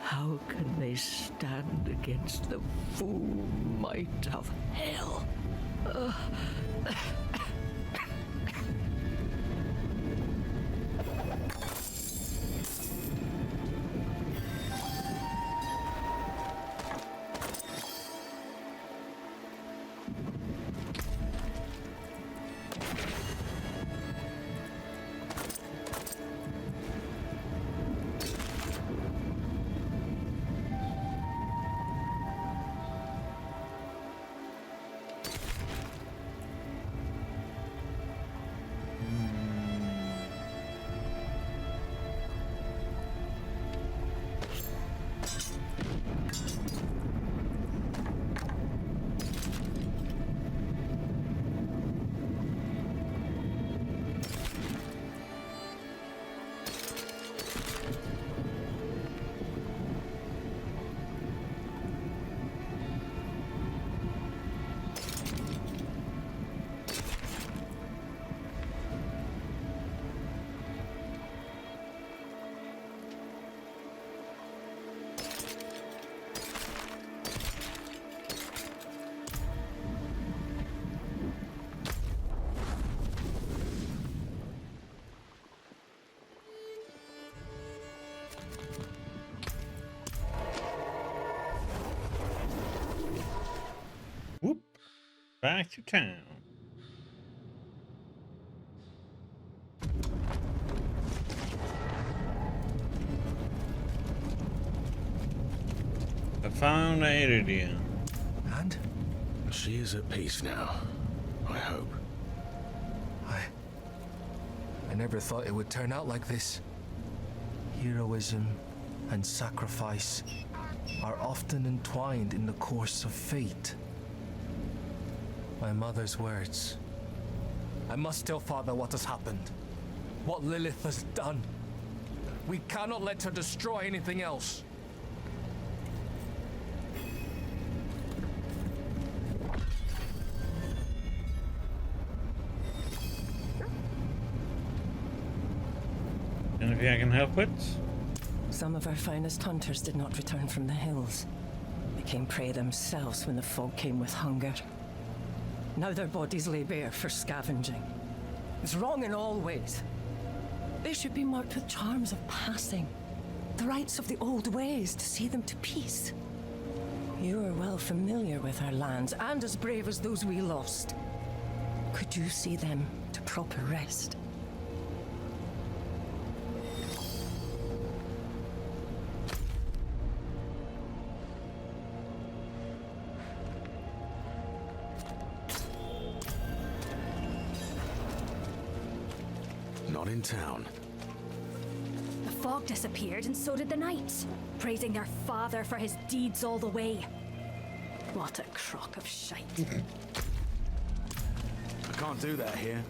how can they stand against the full might of hell? Whoop. Back to town. I found Iridia. And? She is at peace now, I hope. I never thought it would turn out like this. Heroism and sacrifice are often entwined in the course of fate. My mother's words. I must tell Father what has happened. What Lilith has done. We cannot let her destroy anything else. Anything I can help with? Some of our finest hunters did not return from the hills. Became prey themselves when the fog came with hunger. Now their bodies lay bare for scavenging. It's wrong in all ways. They should be marked with charms of passing. The rites of the old ways to see them to peace. You are well familiar with our lands, and as brave as those we lost. Could you see them to proper rest? Not in town. fog disappeared, and so did the knights, praising their father for his deeds all the way. What a crock of shite. I can't do that here.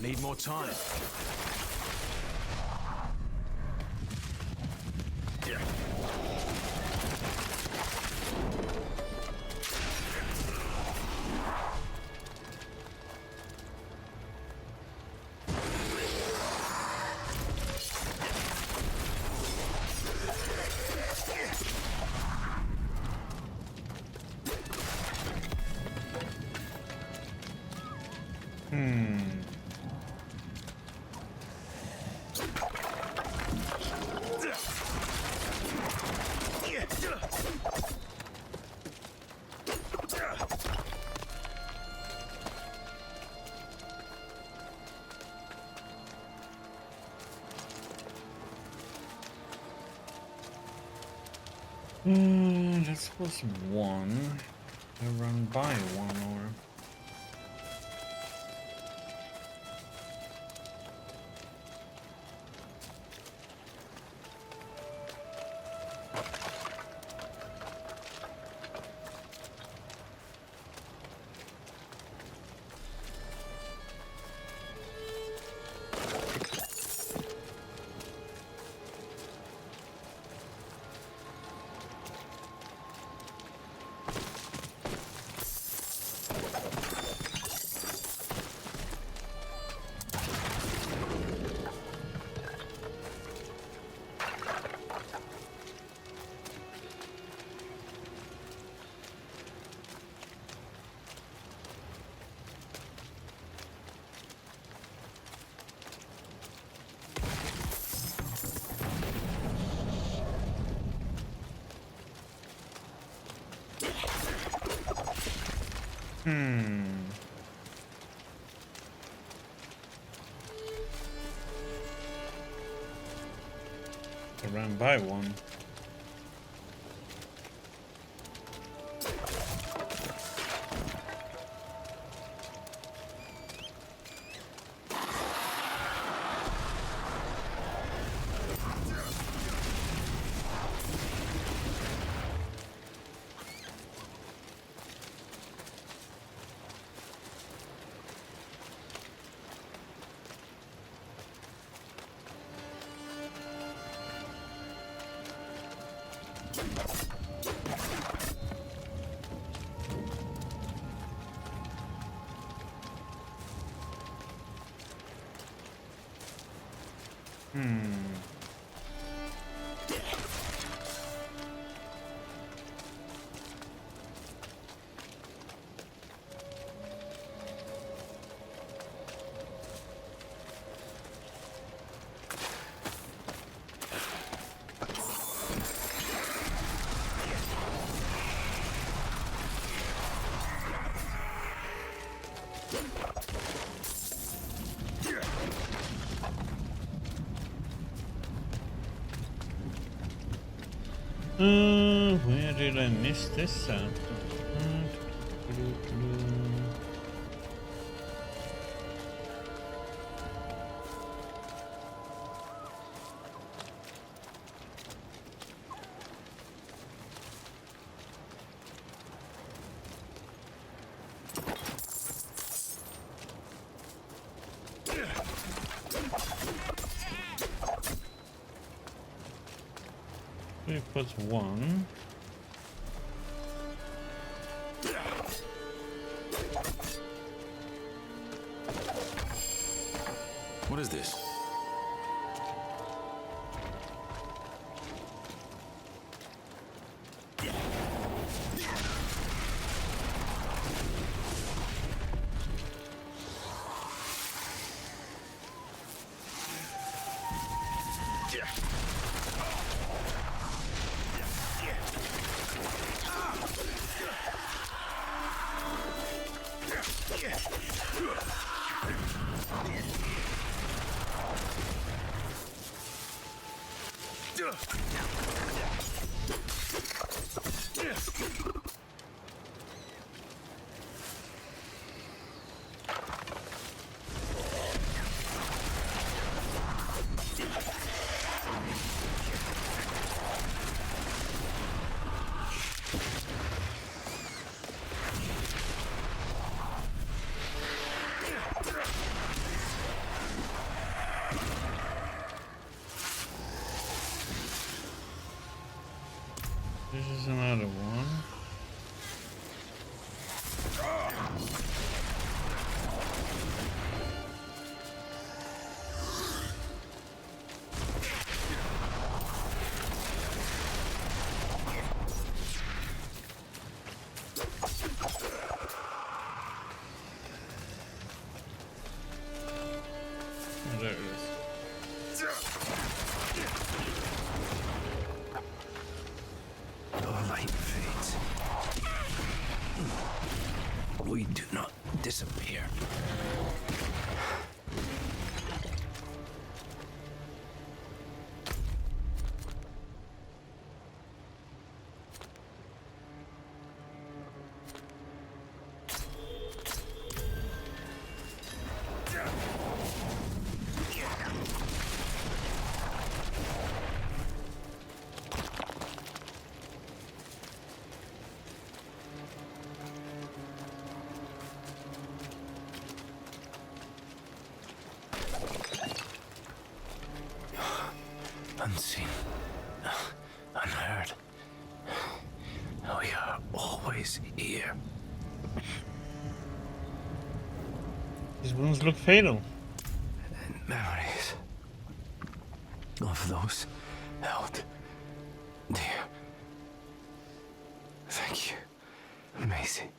Need more time. This was one. I run by one or. I ran by one. Where did I miss this out? We put one. What is this? This is another one. Oh, there it is. The light fades. We do not disappear. Unseen, unheard. We are always here. These wounds look fatal. And memories of those held dear. Thank you, Maisie.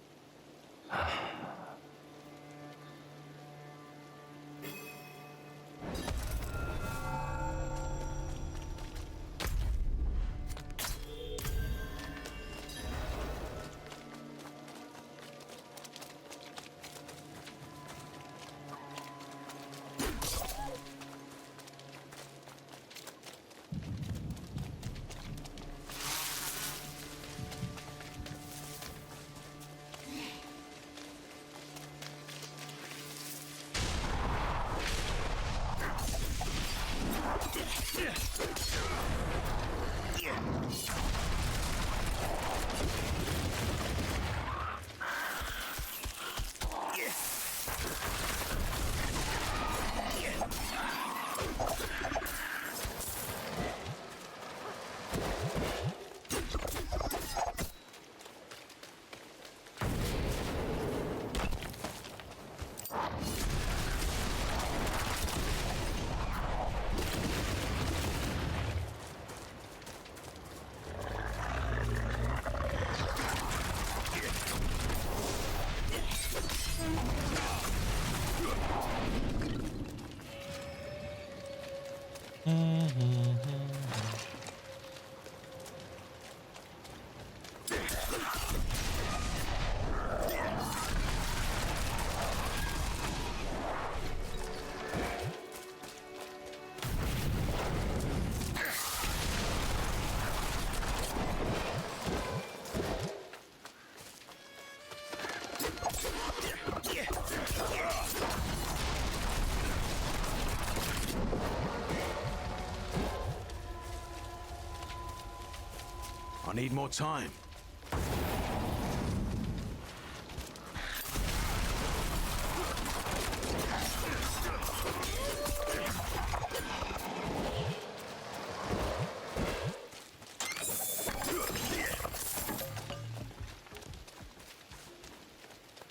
I need more time.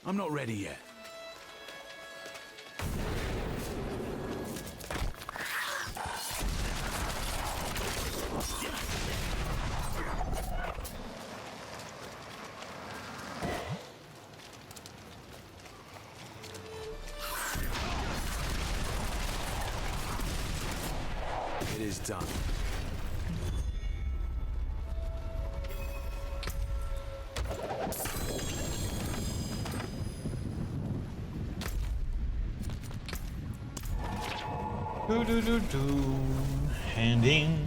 I'm not ready yet. It is done. Handing.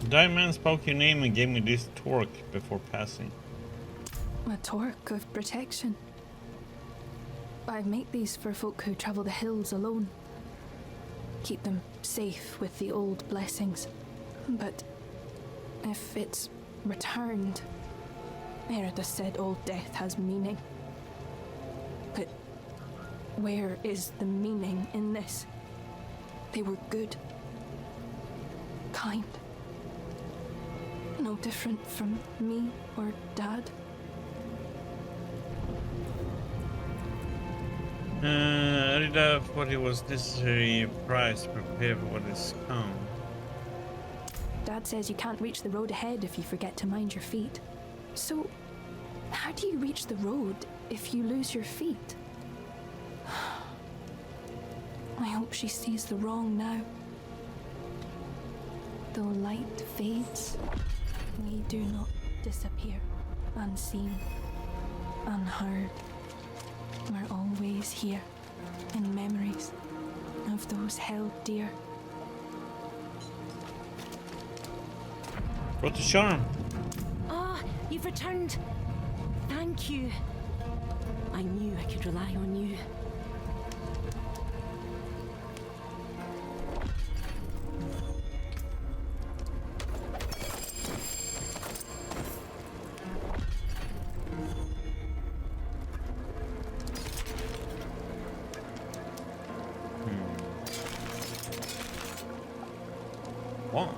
Diamond spoke your name and gave me this torque before passing. A torque of protection. I make these for folk who travel the hills alone. Keep them safe with the old blessings. But if it's returned, Meredith said old death has meaning. But where is the meaning in this? They were good. Kind. No different from me or Dad. I read up what it was necessary price to prepare for what is come. Dad says you can't reach the road ahead if you forget to mind your feet. So, how do you reach the road if you lose your feet? I hope she sees the wrong now. Though light fades, we do not disappear unseen, unheard. We're always here in memories of those held dear. Brought the charm. Ah, you've returned. Thank you. I knew I could rely on you. One.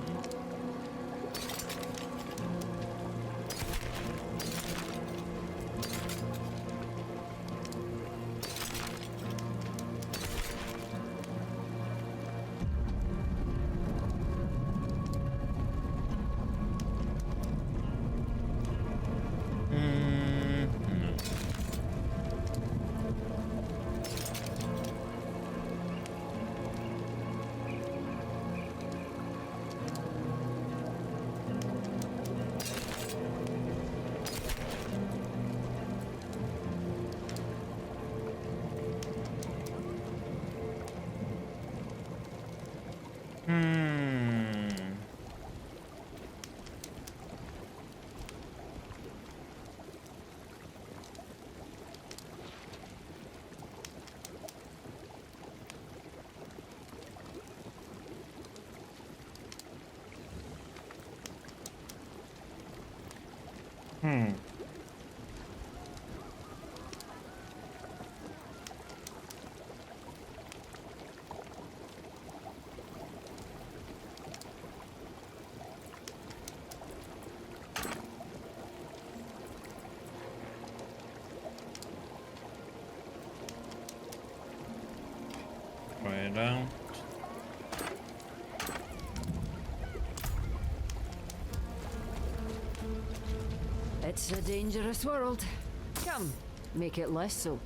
Try it out. It's a dangerous world. Come, make it less so.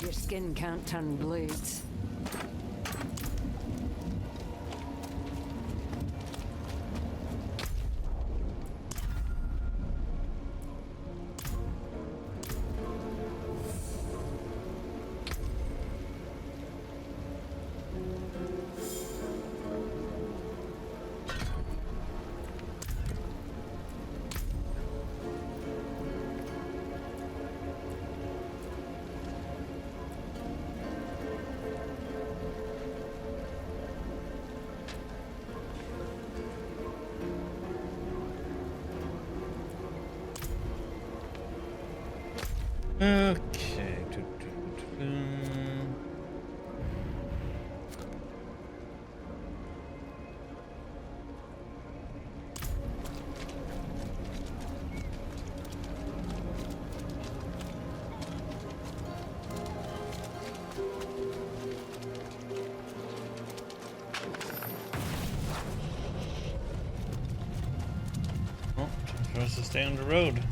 Your skin can't turn blades. Okay. Oh, for us to stay on the road.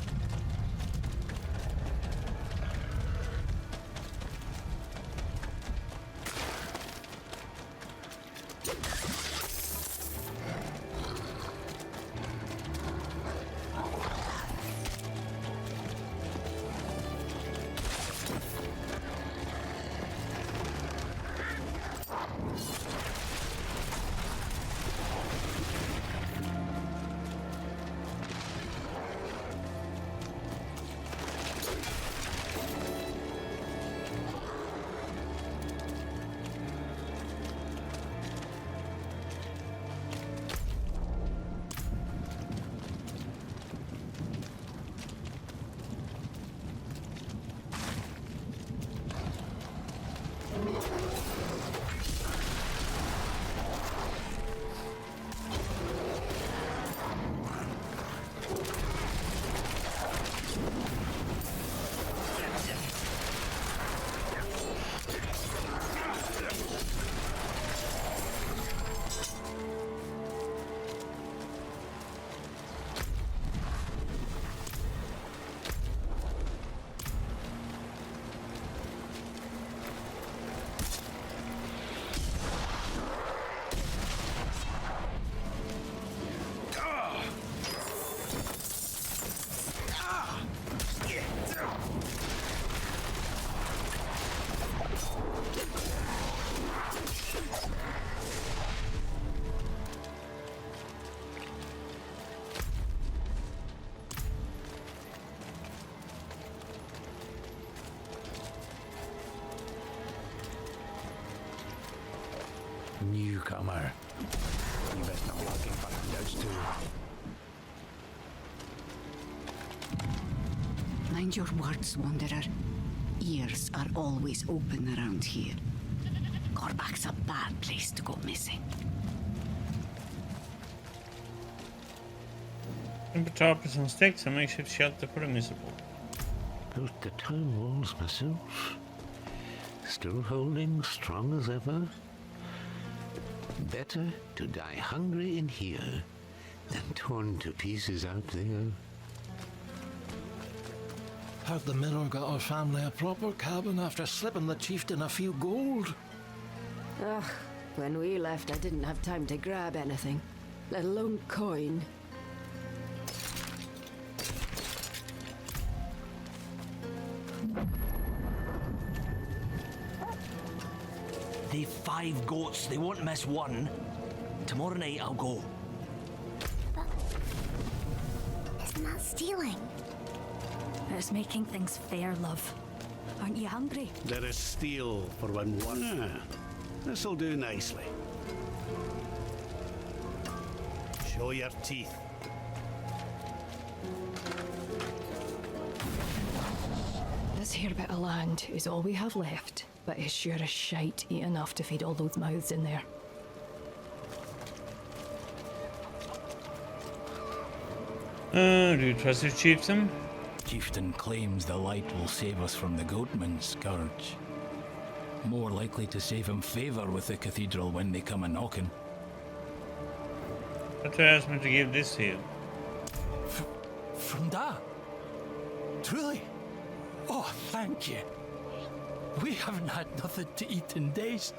Newcomer. You best not be looking for handouts too. Mind your words, Wanderer. Ears are always open around here. Gorbak's a bad place to go missing. Timber choppers and sticks and makeshift shelter for the miserable. Built the town walls myself. Still holding strong as ever. Better to die hungry in here than torn to pieces out there. Had the miller got our family a proper cabin after slipping the chieftain a few gold? Ugh, when we left, I didn't have time to grab anything, let alone coin. They've 5 goats, they won't miss one. Tomorrow night I'll go. But isn't that stealing? It's making things fair, love. Aren't you hungry? There is steel for when one. This'll do nicely. Show your teeth. Does here bit of land is all we have left, but it's sure as shite eat enough to feed all those mouths in there. Do you trust your chieftain? Chieftain claims the light will save us from the goatman's scourge. More likely to save him favour with the cathedral when they come a-knocking. But you asked me to give this to you. From da? Truly? Oh, thank you. We haven't had nothing to eat in days.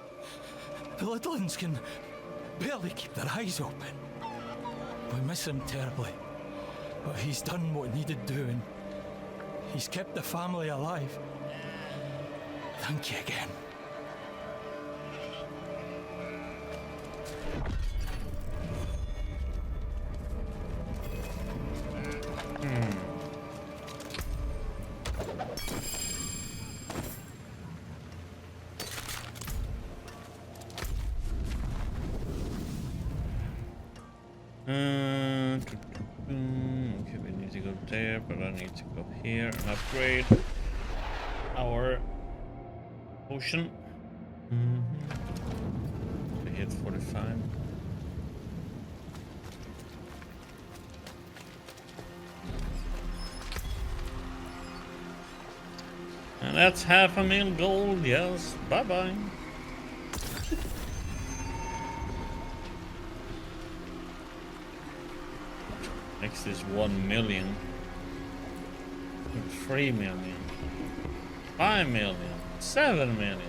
The little uns can barely keep their eyes open. We miss him terribly, but he's done what needed doing. He's kept the family alive. Thank you again. Okay, we need to go there, but I need to go here and upgrade our potion. We hit 45. And that's 500,000 gold, yes. Bye-bye. Next is 1 million. 3 million. 5 million. 7 million.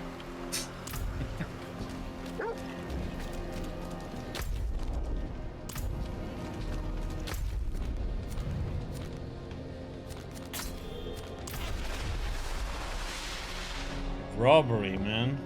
Robbery, man.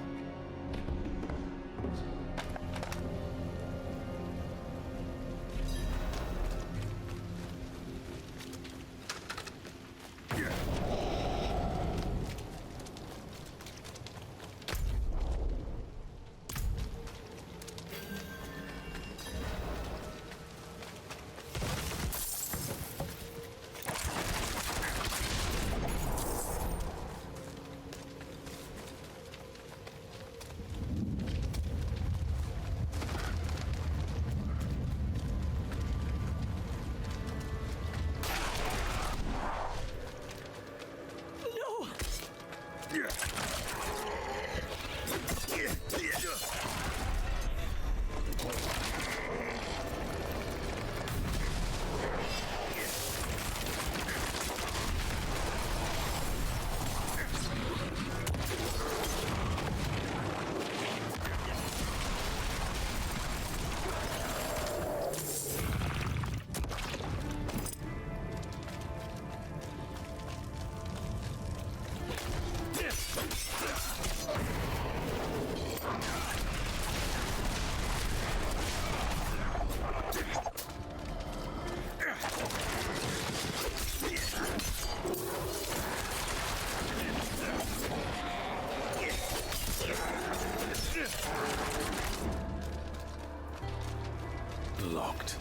Locked.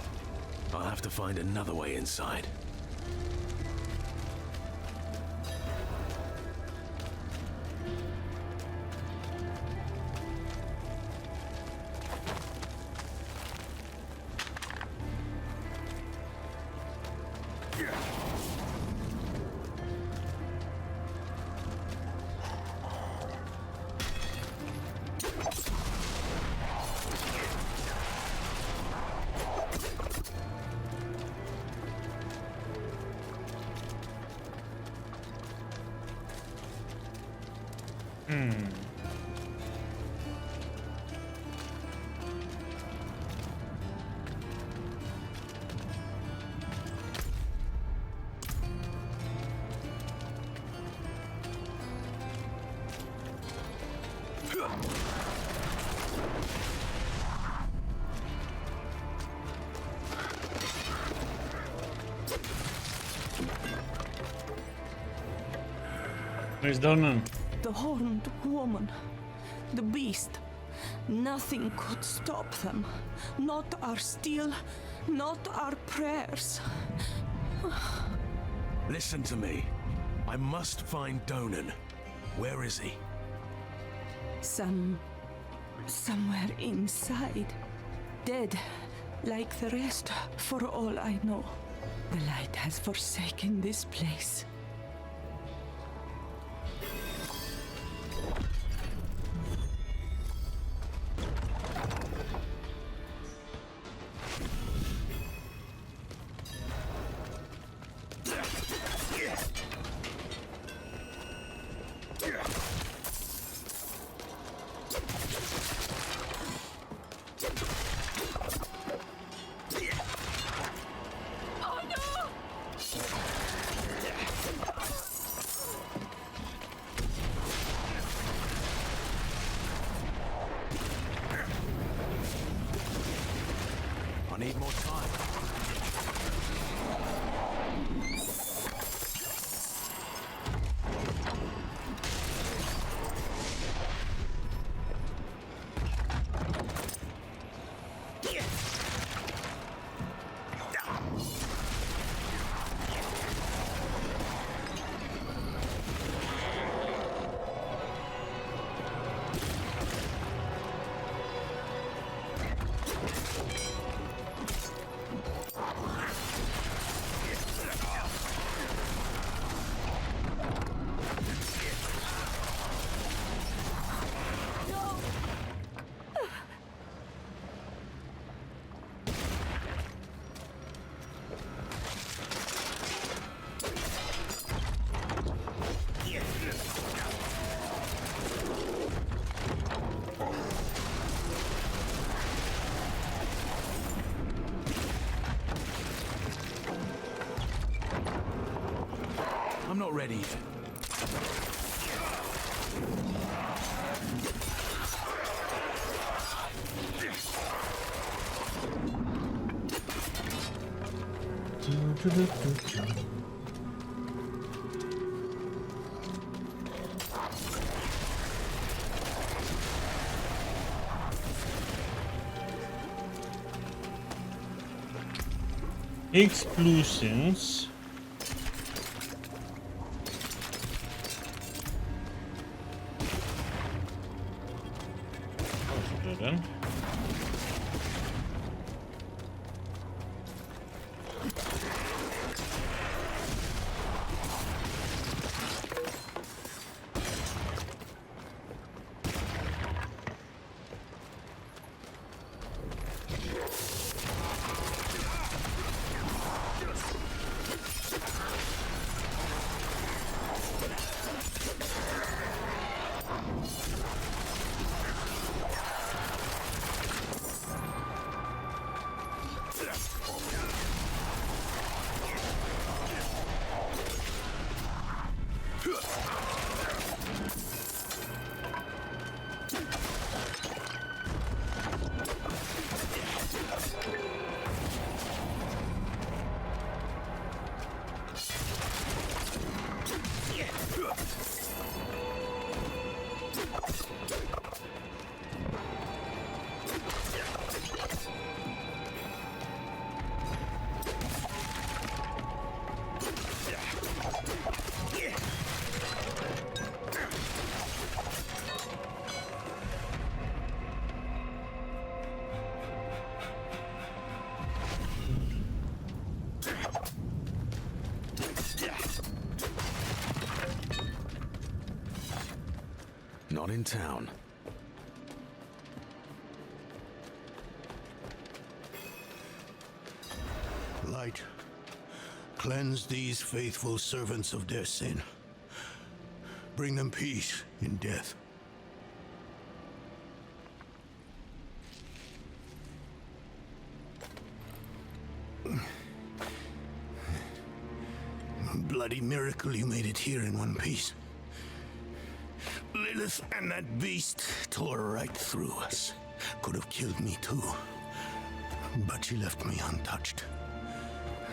I'll have to find another way inside. Where's Donan? The horned woman, the beast. Nothing could stop them. Not our steel, not our prayers. Listen to me. I must find Donan. Where is he? Somewhere inside. Dead, like the rest, for all I know. The light has forsaken this place. I need more time. I'm not ready yet. Explosions. Then. Not in town. Light, cleanse these faithful servants of their sin. Bring them peace in death. Bloody miracle you made it here in one piece. Lilith and that beast tore right through us. Could have killed me too. But she left me untouched.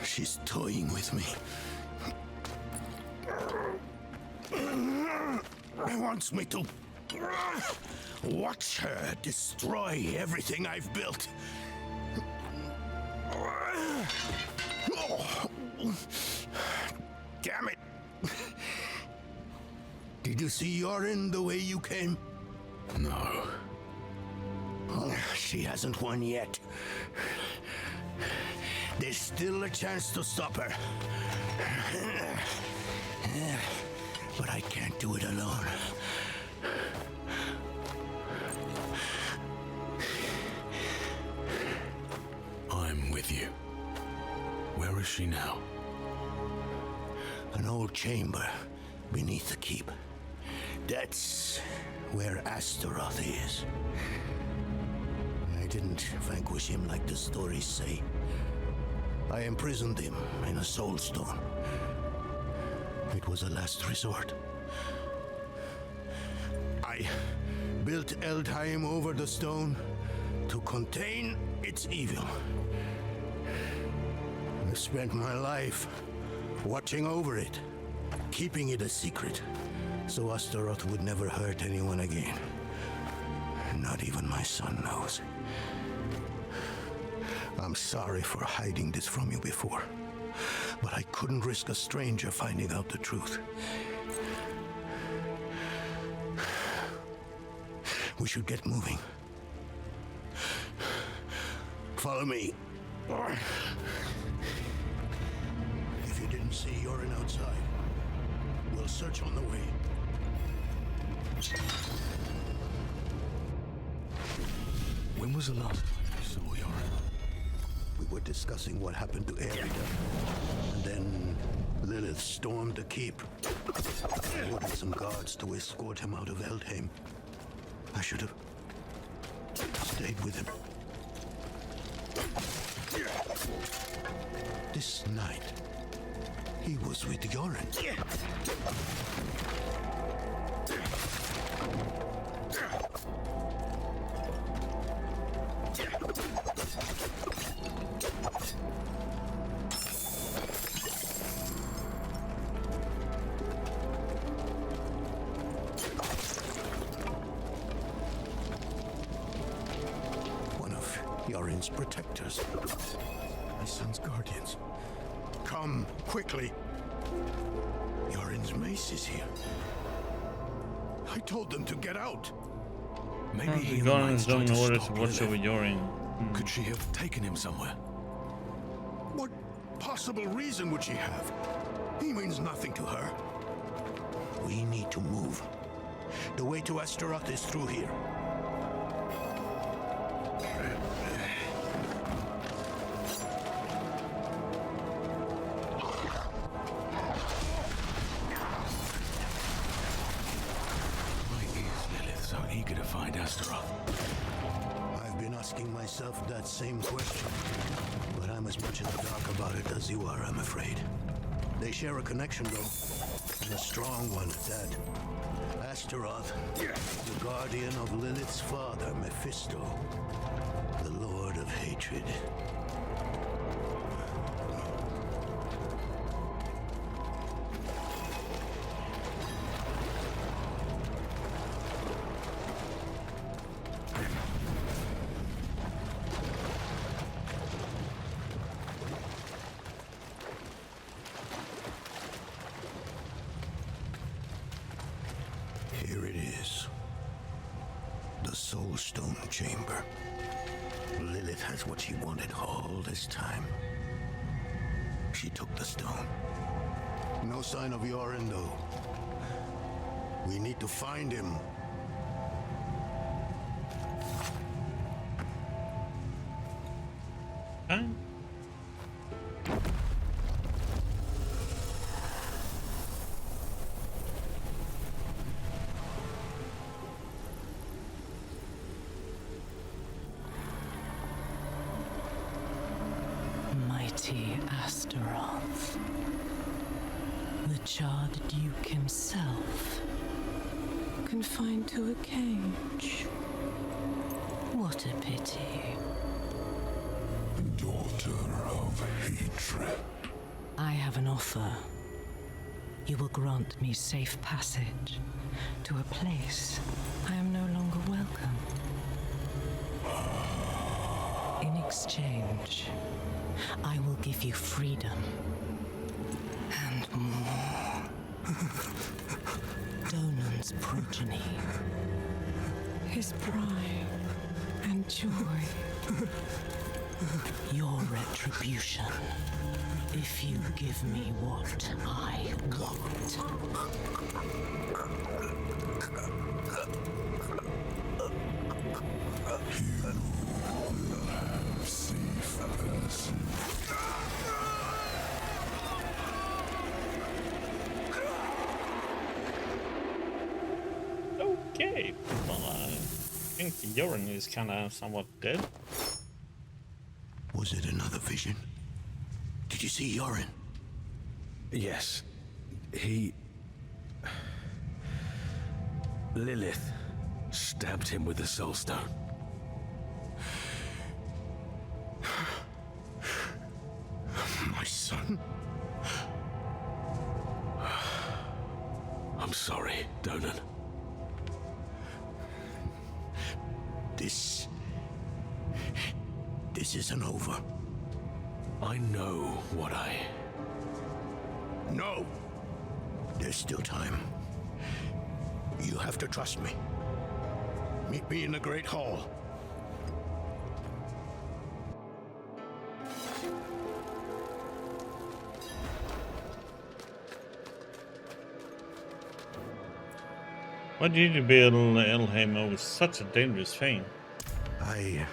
She's toying with me. Wants me to watch her destroy everything I've built. Damn it. Did you see Yorin the way you came? No. She hasn't won yet. There's still a chance to stop her. But I can't do it alone. I'm with you. Where is she now? An old chamber beneath the keep. That's where Astaroth is. I didn't vanquish him like the stories say. I imprisoned him in a soul stone. It was a last resort. I built Eldheim over the stone to contain its evil. I've spent my life watching over it, keeping it a secret, so Astaroth would never hurt anyone again. Not even my son knows. I'm sorry for hiding this from you before, but I couldn't risk a stranger finding out the truth. We should get moving. Follow me. If you didn't see Yorin outside, we'll search on the way. When was the last time you saw Yorin? We were discussing what happened to Erida, and then Lilith stormed the keep. I ordered some guards to escort him out of Eldheim. I should have stayed with him. This night, he was with Yorin. One of Yorin's protectors. My son's guardians. Come, quickly. Yorin's mace is here. I told them to get out. Maybe he Guardians don't know order to watch over Yorin. Could she have taken him somewhere? What possible reason would she have? He means nothing to her. We need to move. The way to Astaroth is through here. So eager to find Astaroth. I've been asking myself that same question, but I'm as much in the dark about it as you are, I'm afraid. They share a connection, though, and a strong one at that. Astaroth, the guardian of Lilith's father, Mephisto, the Lord of Hatred. Here it is. The Soul Stone Chamber. Lilith has what she wanted all this time. She took the stone. No sign of Yorin, though. We need to find him. Huh? Mighty Astaroth, the charred Duke himself, confined to a cage. What a pity. Daughter of hatred. I have an offer. You will grant me safe passage to a place I am no longer welcome. In exchange, I will give you freedom and more. Donan Odin's progeny. His pride and joy. Your retribution, if you give me what I want. Safe passage. Okay, well, I think Yoren is kind of somewhat dead. Was it another vision? Did you see Yoren? Yes. He... Lilith stabbed him with the Soul Stone. My son? I'm sorry, Donan. This isn't over. I know what I... No! There's still time. You have to trust me. Meet me in the Great Hall. Why did you build Elheim over such a dangerous thing? I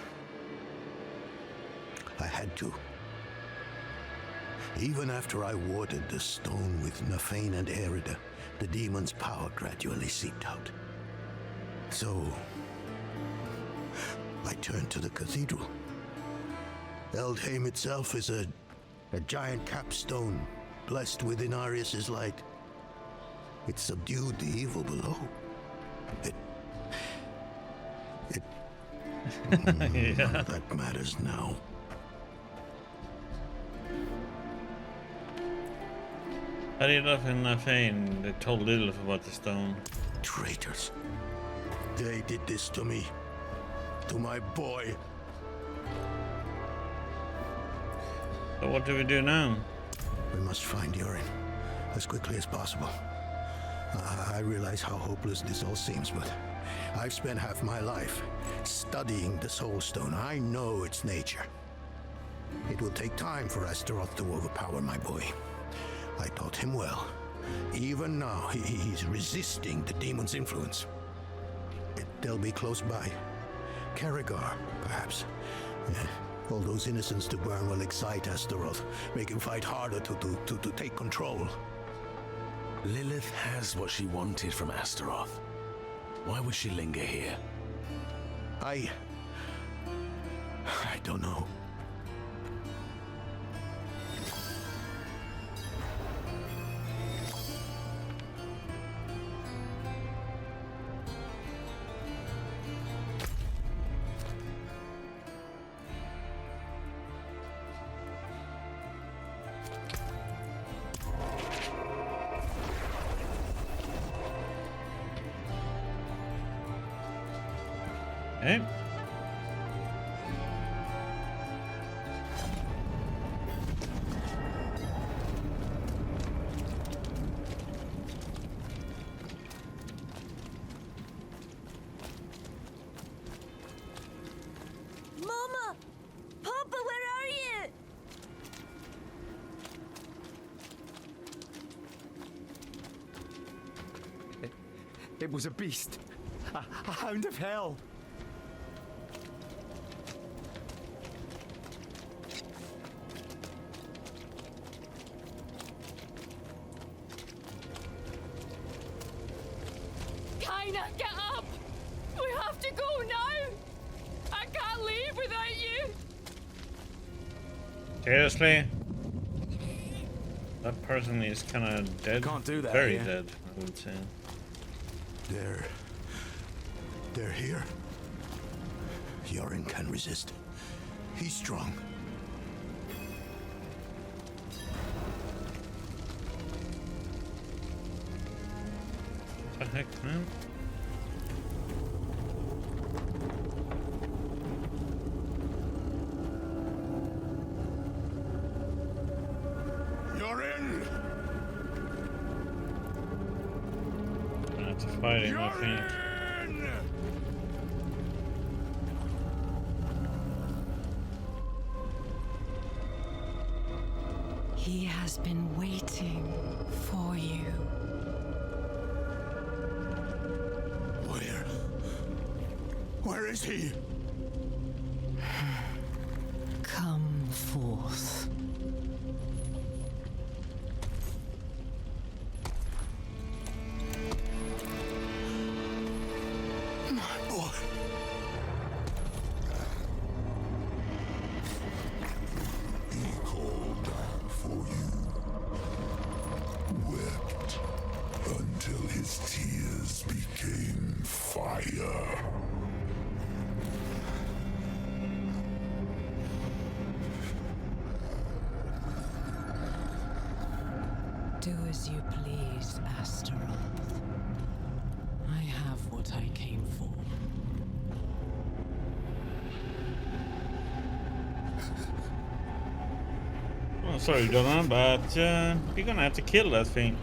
had to. Even after I warded the stone with Nafane and Erida, the demon's power gradually seeped out. So, I turned to the cathedral. Eldheim itself is a giant capstone, blessed with Inarius's light. It subdued the evil below. None of that matters now. Erida and Nafane, they told Lilith about the stone. Traitors. They did this to me. To my boy. So what do we do now? We must find Yoren as quickly as possible. I realize how hopeless this all seems, but I've spent half my life studying the Soul Stone. I know its nature. It will take time for Astaroth to overpower my boy. I taught him well. Even now, he's resisting the demon's influence. They'll be close by. Karagar, perhaps. All those innocents to burn will excite Astaroth, make him fight harder to take control. Lilith has what she wanted from Astaroth. Why would she linger here? I don't know. Okay. Mama! Papa, where are you? It was a beast. A hound of hell. Kaina, get up! We have to go now! I can't leave without you! Seriously? That person is kind of dead. Can't do that. Very here. dead, I would say. They're here. Yoren can resist. He's strong. What the heck, man? Yoren! I'm gonna have to fight him, I think. He has been waiting for you. Where is he? Come forth. My boy. He called out for you. Wept until his tears became fire. Do as you please, Astaroth. I have what I came for. Oh, sorry, Donna, but you're gonna have to kill that thing.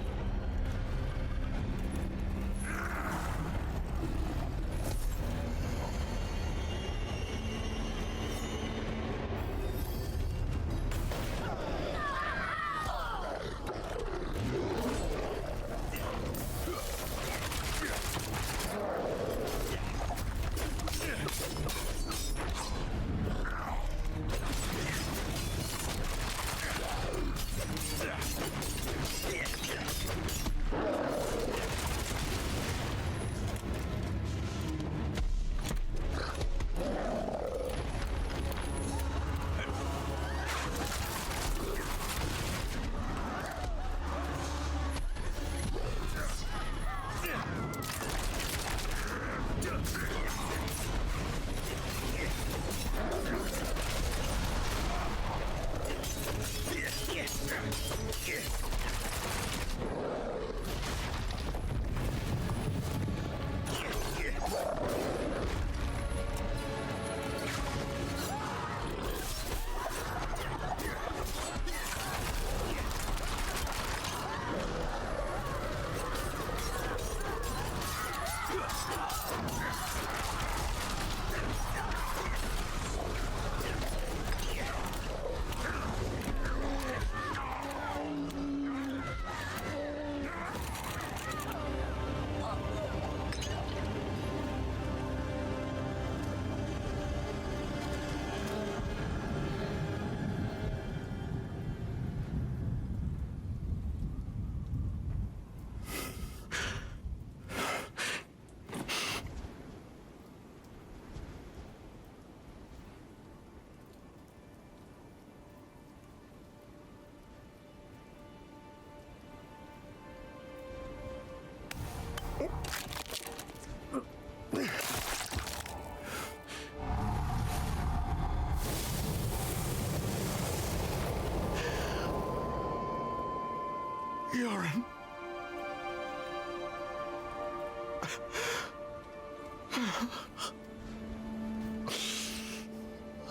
Yoren.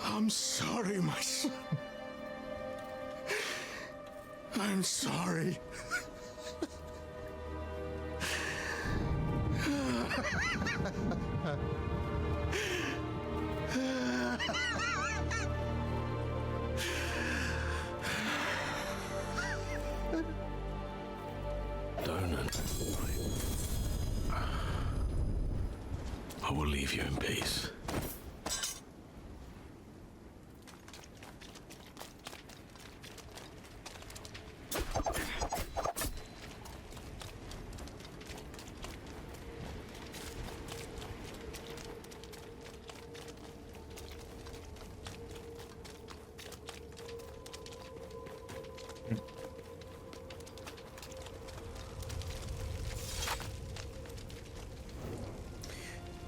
I'm sorry, my son. I'm sorry. I will leave you in peace.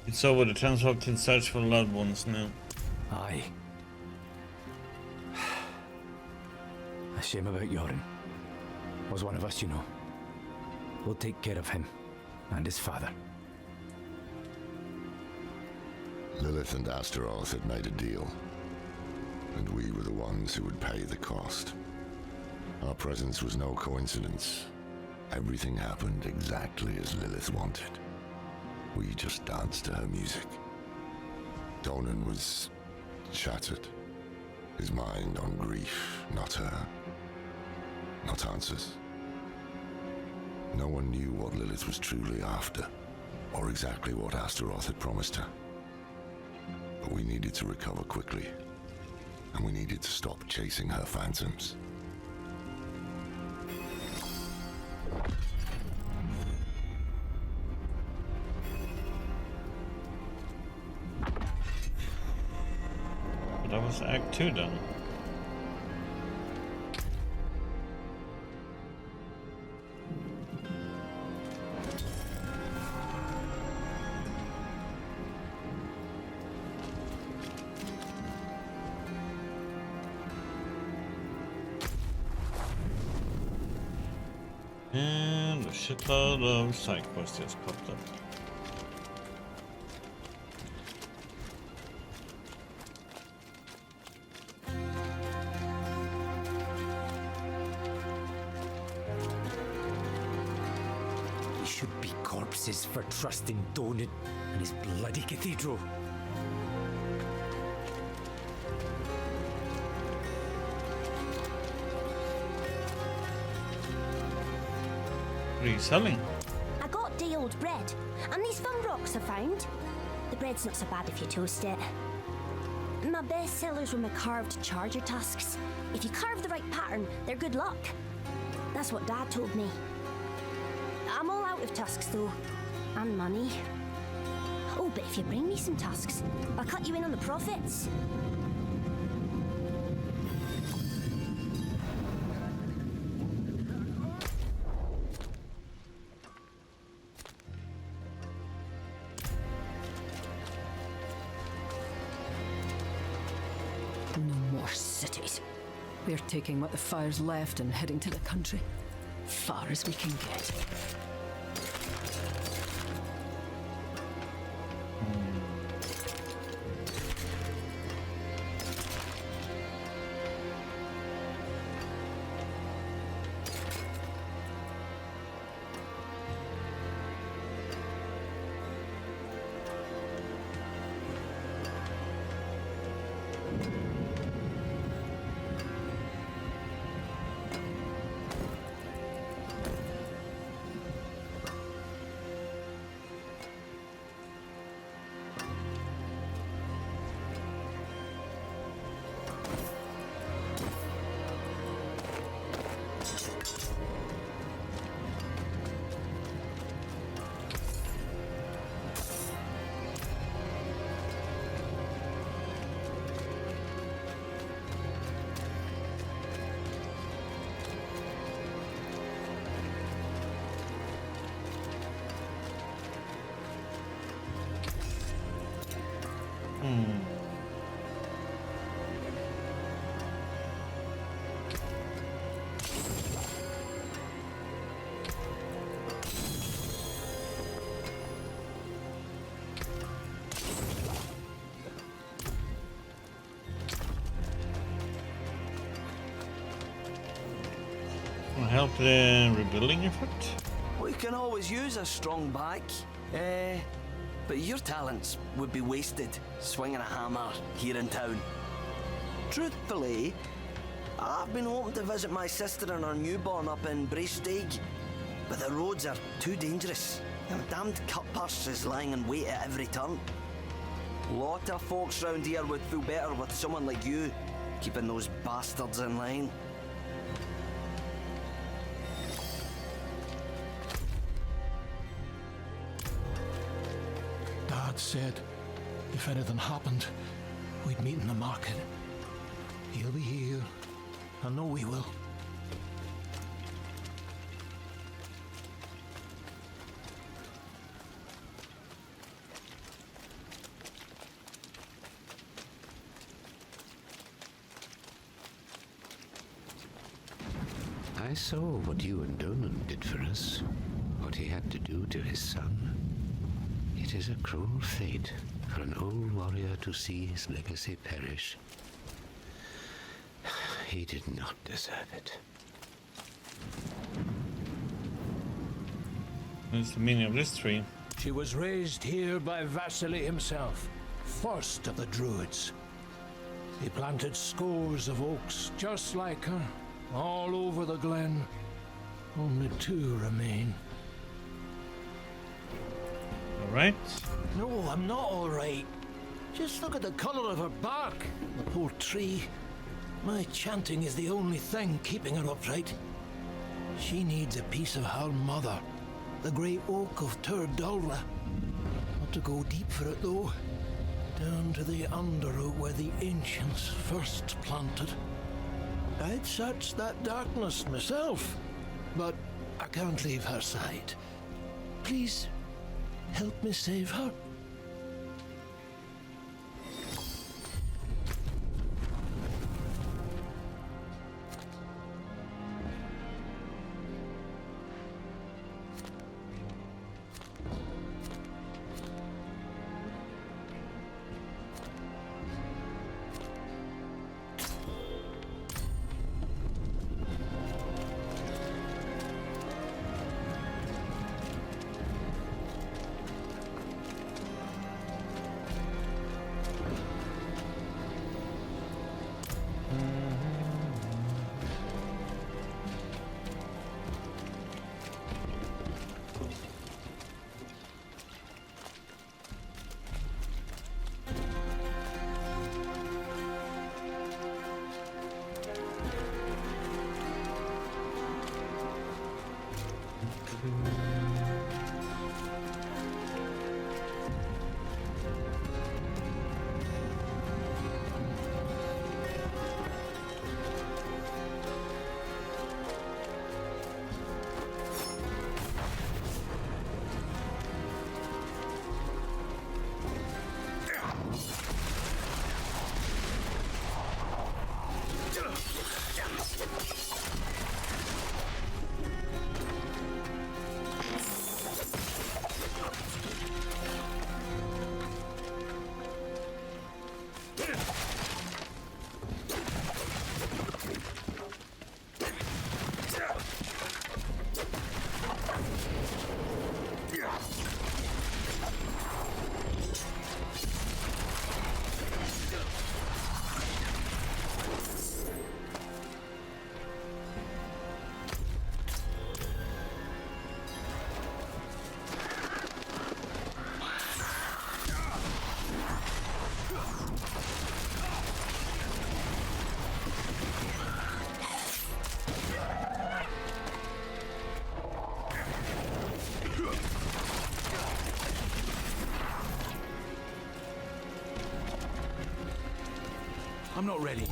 It's over. The townsfolk can search for loved ones now. Aye. A shame about Yoren. Was one of us, you know. We'll take care of him and his father. Lilith and Astaroth had made a deal, and we were the ones who would pay the cost. Our presence was no coincidence. Everything happened exactly as Lilith wanted. We just danced to her music. Donan was shattered. His mind on grief, not her. Not answers. No one knew what Lilith was truly after, or exactly what Astaroth had promised her. But we needed to recover quickly, and we needed to stop chasing her phantoms. That was Act 2 done. And a shitload of side quests just popped up. We should be corpses for trusting Donan and his bloody cathedral. What are you selling? I got day old bread, and these fun rocks I found. The bread's not so bad if you toast it. My best sellers were my carved charger tusks. If you carve the right pattern, they're good luck. That's what Dad told me. I'm all out of tusks though, and money. Oh, but if you bring me some tusks, I'll cut you in on the profits. No more cities. We're taking what the fire's left and heading to the country. Far as we can get. Help the rebuilding effort? We can always use a strong back. But your talents would be wasted swinging a hammer here in town. Truthfully, I've been hoping to visit my sister and her newborn up in Braestag, but the roads are too dangerous. Them damned cutpurse is lying in wait at every turn. Lot of folks round here would feel better with someone like you keeping those bastards in line. Dad said if anything happened, we'd meet in the market. He'll be here. I know we will. I saw what you and Donan did for us, what he had to do to his son. It is a cruel fate for an old warrior to see his legacy perish. He did not deserve it. What's the meaning of this tree? She was raised here by Vasily himself, first of the Druids. He planted scores of oaks just like her, all over the glen. Only 2 remain. Alright. No, I'm not alright. Just look at the colour of her bark, the poor tree. My chanting is the only thing keeping her upright. She needs a piece of her mother, the great oak of Turdulra. Not to go deep for it though. Down to the underroot where the ancients first planted. I'd search that darkness myself, but I can't leave her side. Please, help me save her. I'm not ready.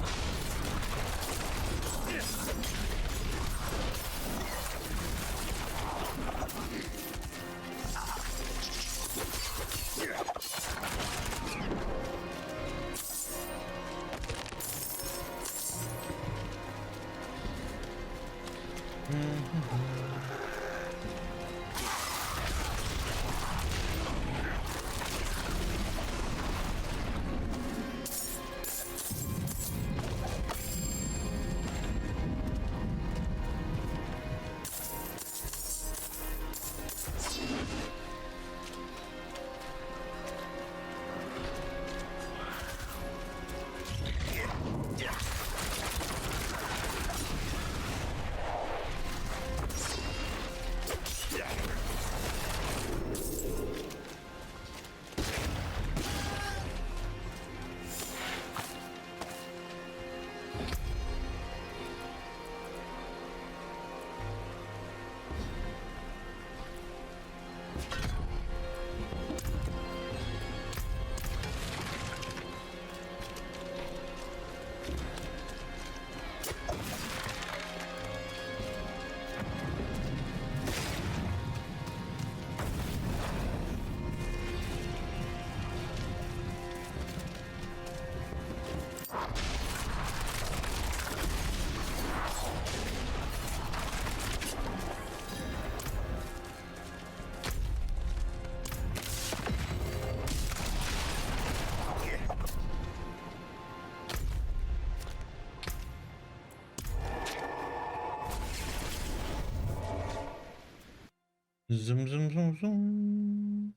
Zoom, zoom, zoom, zoom.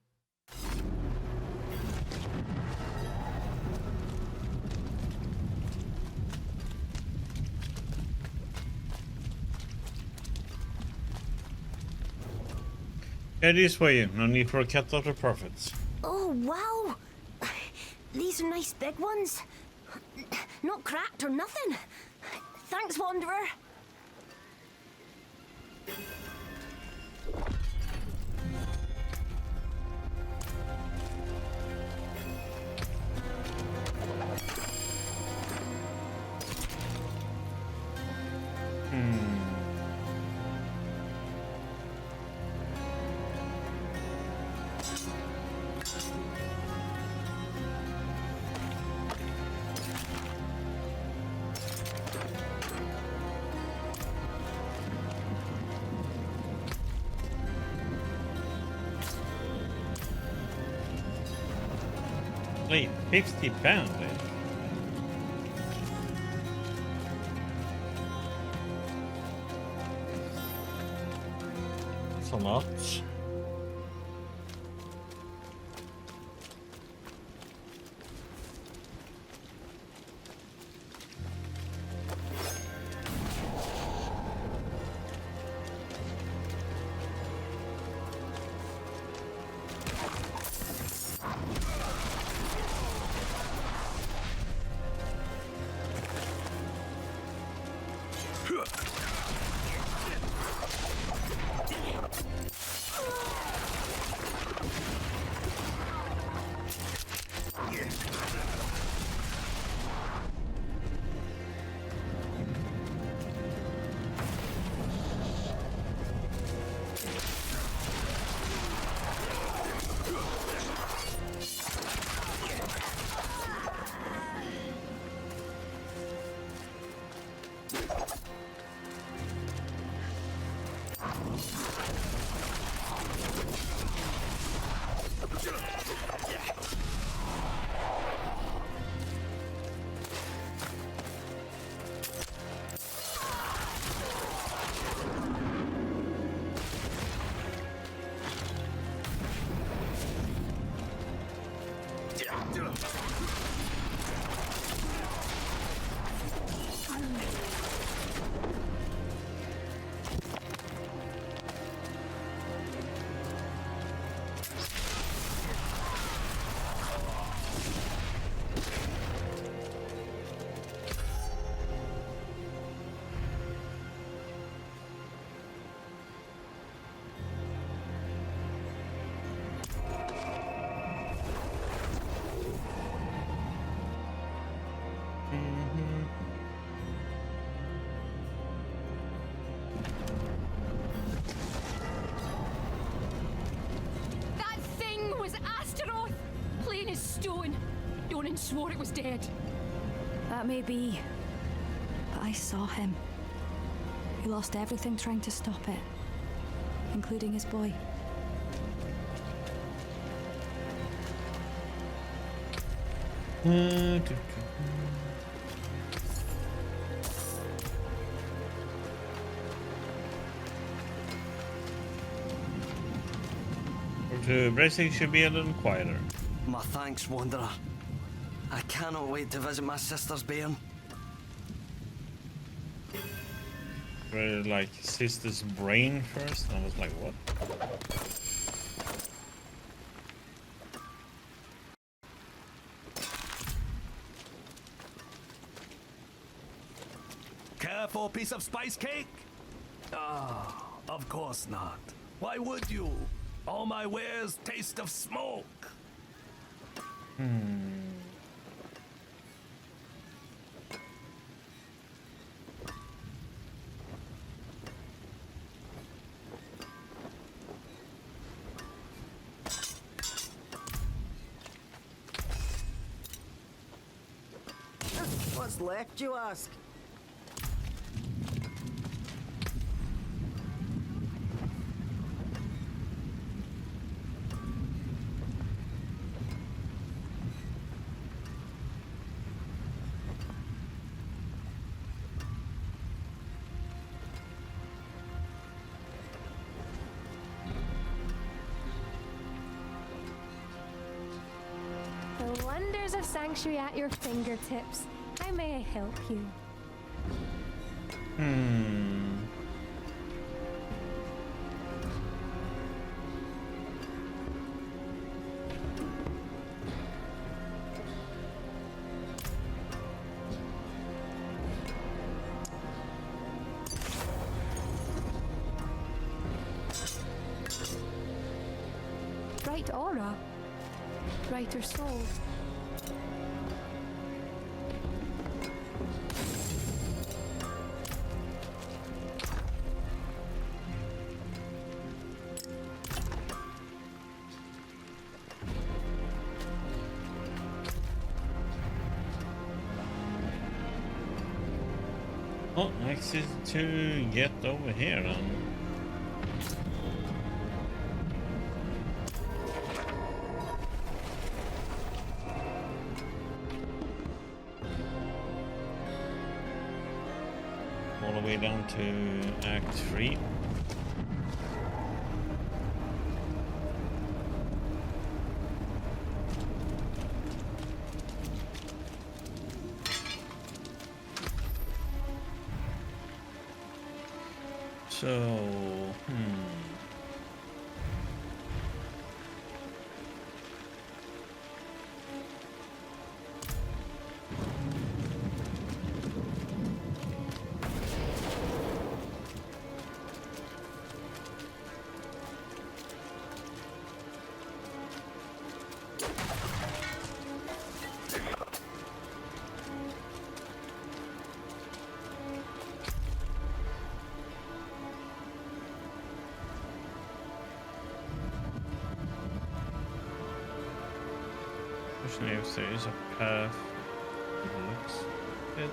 Yeah, this way. No need for a cut of the profits. Oh, wow. These are nice big ones. Not cracked or nothing. Thanks, Wanderer. Wait, £50, eh? That's a lot. That thing was Astaroth, plain as stone. Donan swore it was dead. That may be, but I saw him. He lost everything trying to stop it, including his boy. Bracing should be a little quieter. My thanks, Wanderer. I cannot wait to visit my sister's bairn. Really like sister's brain first. I was like, what? Care for a piece of spice cake? Ah, of course not. Why would you? All my wares taste of smoke. What's left, you ask? wonders of Sanctuary at your fingertips. How may I help you? Bright aura. Brighter soul. Oh, next is to get over here and all the way down to Act 3. So, if there is a path that looks good.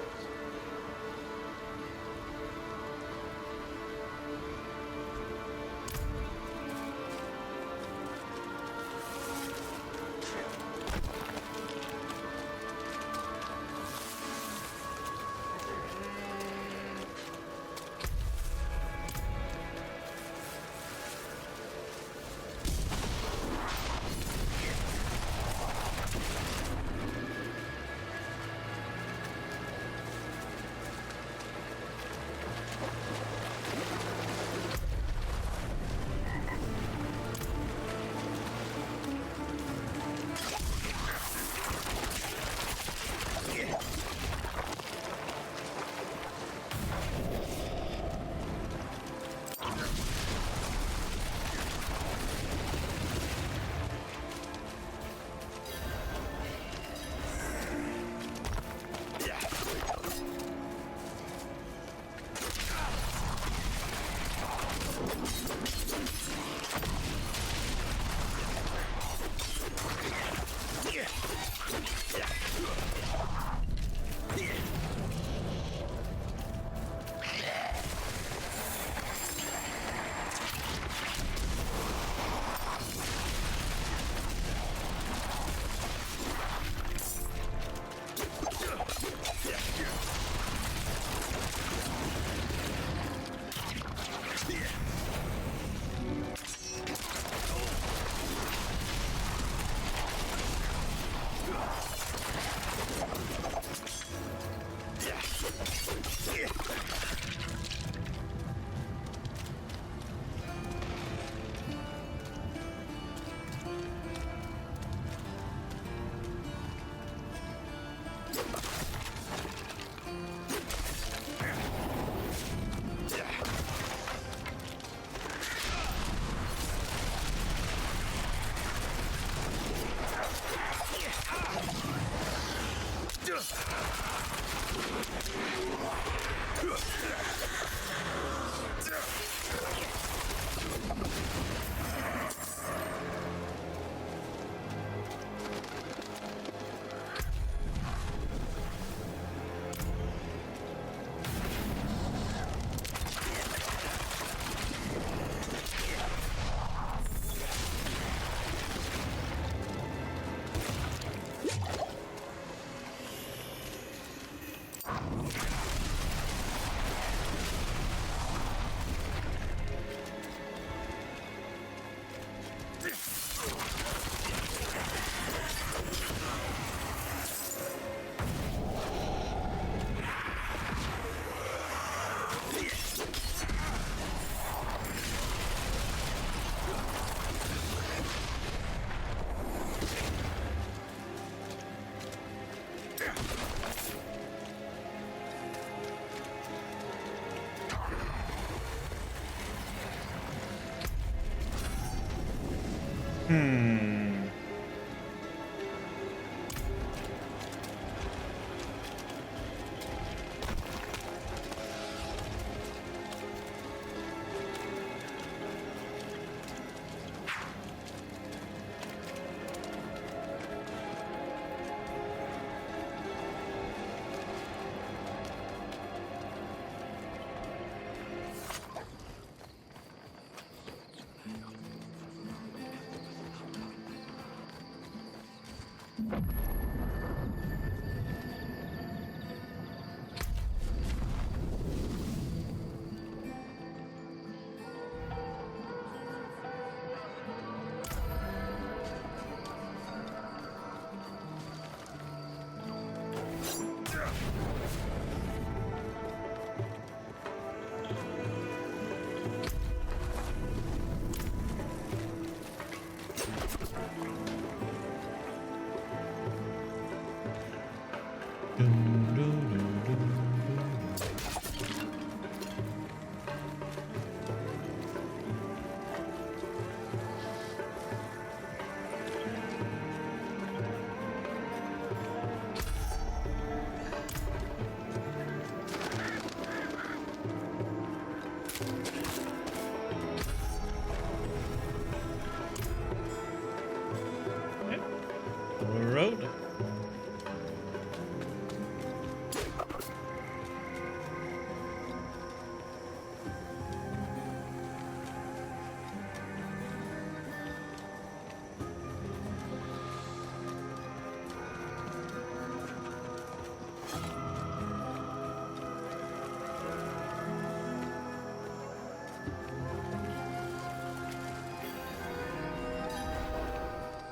Road.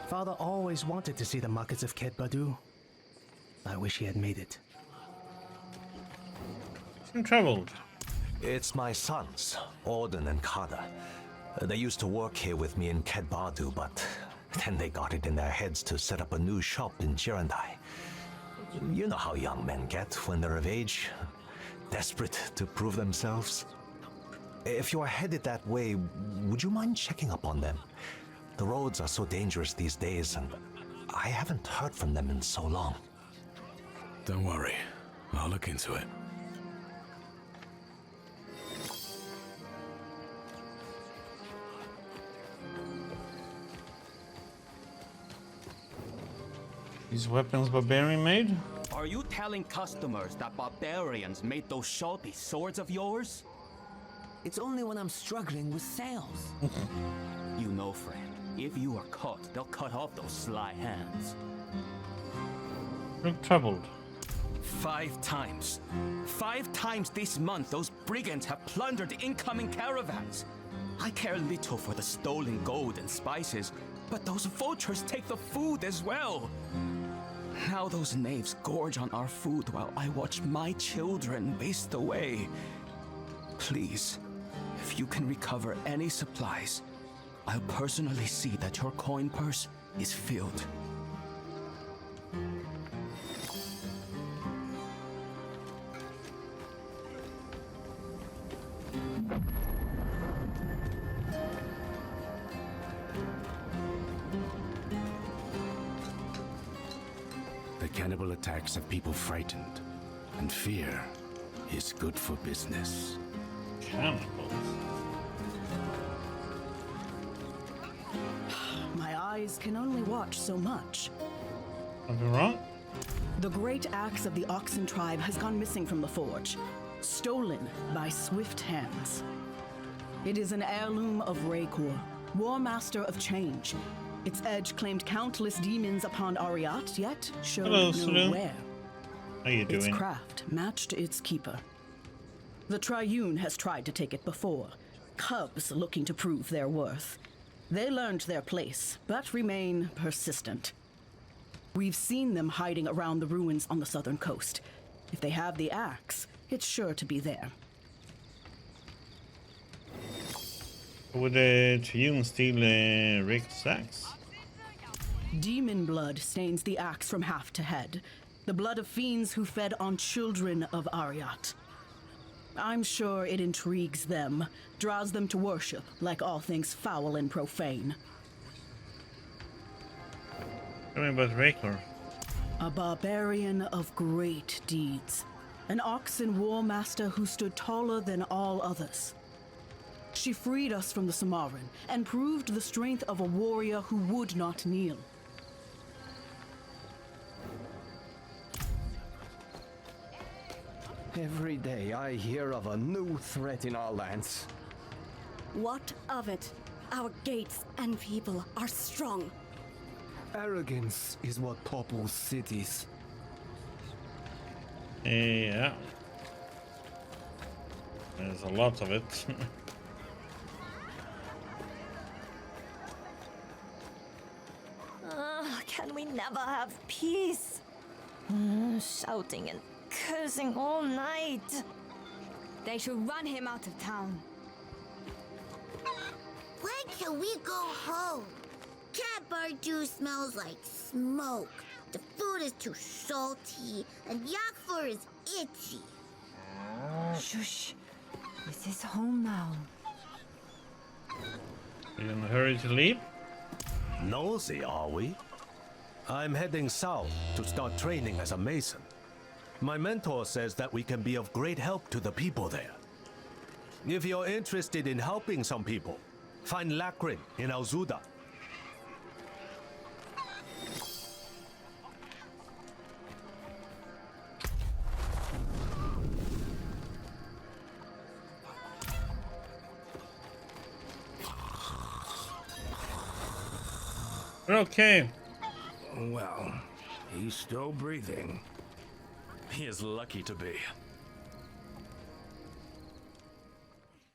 Father always wanted to see the markets of Ket Badu. I wish he had made it. I'm troubled. It's my sons, Auden and Kada. They used to work here with me in Ket Badu, but then they got it in their heads to set up a new shop in Girandai. You know how young men get when they're of age, desperate to prove themselves. If you are headed that way, would you mind checking up on them? The roads are so dangerous these days, and I haven't heard from them in so long. Don't worry. I'll look into it. These weapons barbarian made? Are you telling customers that barbarians made those shoddy swords of yours? It's only when I'm struggling with sales. You know, friend, if you are caught, they'll cut off those sly hands. Look troubled. 5 times. 5 times this month, those brigands have plundered incoming caravans. I care little for the stolen gold and spices, but those vultures take the food as well. Now those knaves gorge on our food while I watch my children waste away. Please, if you can recover any supplies, I'll personally see that your coin purse is filled. The cannibal attacks have people frightened, and fear is good for business. Cannibals? My eyes can only watch so much. Something wrong? The great axe of the Oxen tribe has gone missing from the forge, stolen by swift hands. It is an heirloom of Raykor, War Master of Change. Its edge claimed countless demons upon Ariat, yet showed Hello, no Sulu. wear. How you doing? Its craft matched its keeper. The Triune has tried to take it before, cubs looking to prove their worth. They learned their place, but remain persistent. We've seen them hiding around the ruins on the southern coast. If they have the axe, it's sure to be there. Would the Triune steal Rick's axe? Demon blood stains the axe from haft to head. The blood of fiends who fed on children of Ariat. I'm sure it intrigues them, draws them to worship, like all things foul and profane. Tell me about Raker. A barbarian of great deeds. An oxen war master who stood taller than all others. She freed us from the Samaran and proved the strength of a warrior who would not kneel. Every day I hear of a new threat in our lands. What of it? Our gates and people are strong. Arrogance is what topples cities. Yeah. There's a lot of it. Can we never have peace? Shouting and cursing all night. They should run him out of town. When can we go home? Cat Bardu smells like smoke. The food is too salty, and Yakfur is itchy. Shush. This is home now. You in a hurry to leave? Nosy, are we? I'm heading south to start training as a mason. My mentor says that we can be of great help to the people there. If you're interested in helping some people, find Lakrin in Alzuda. Okay. Well, he's still breathing. He is lucky to be.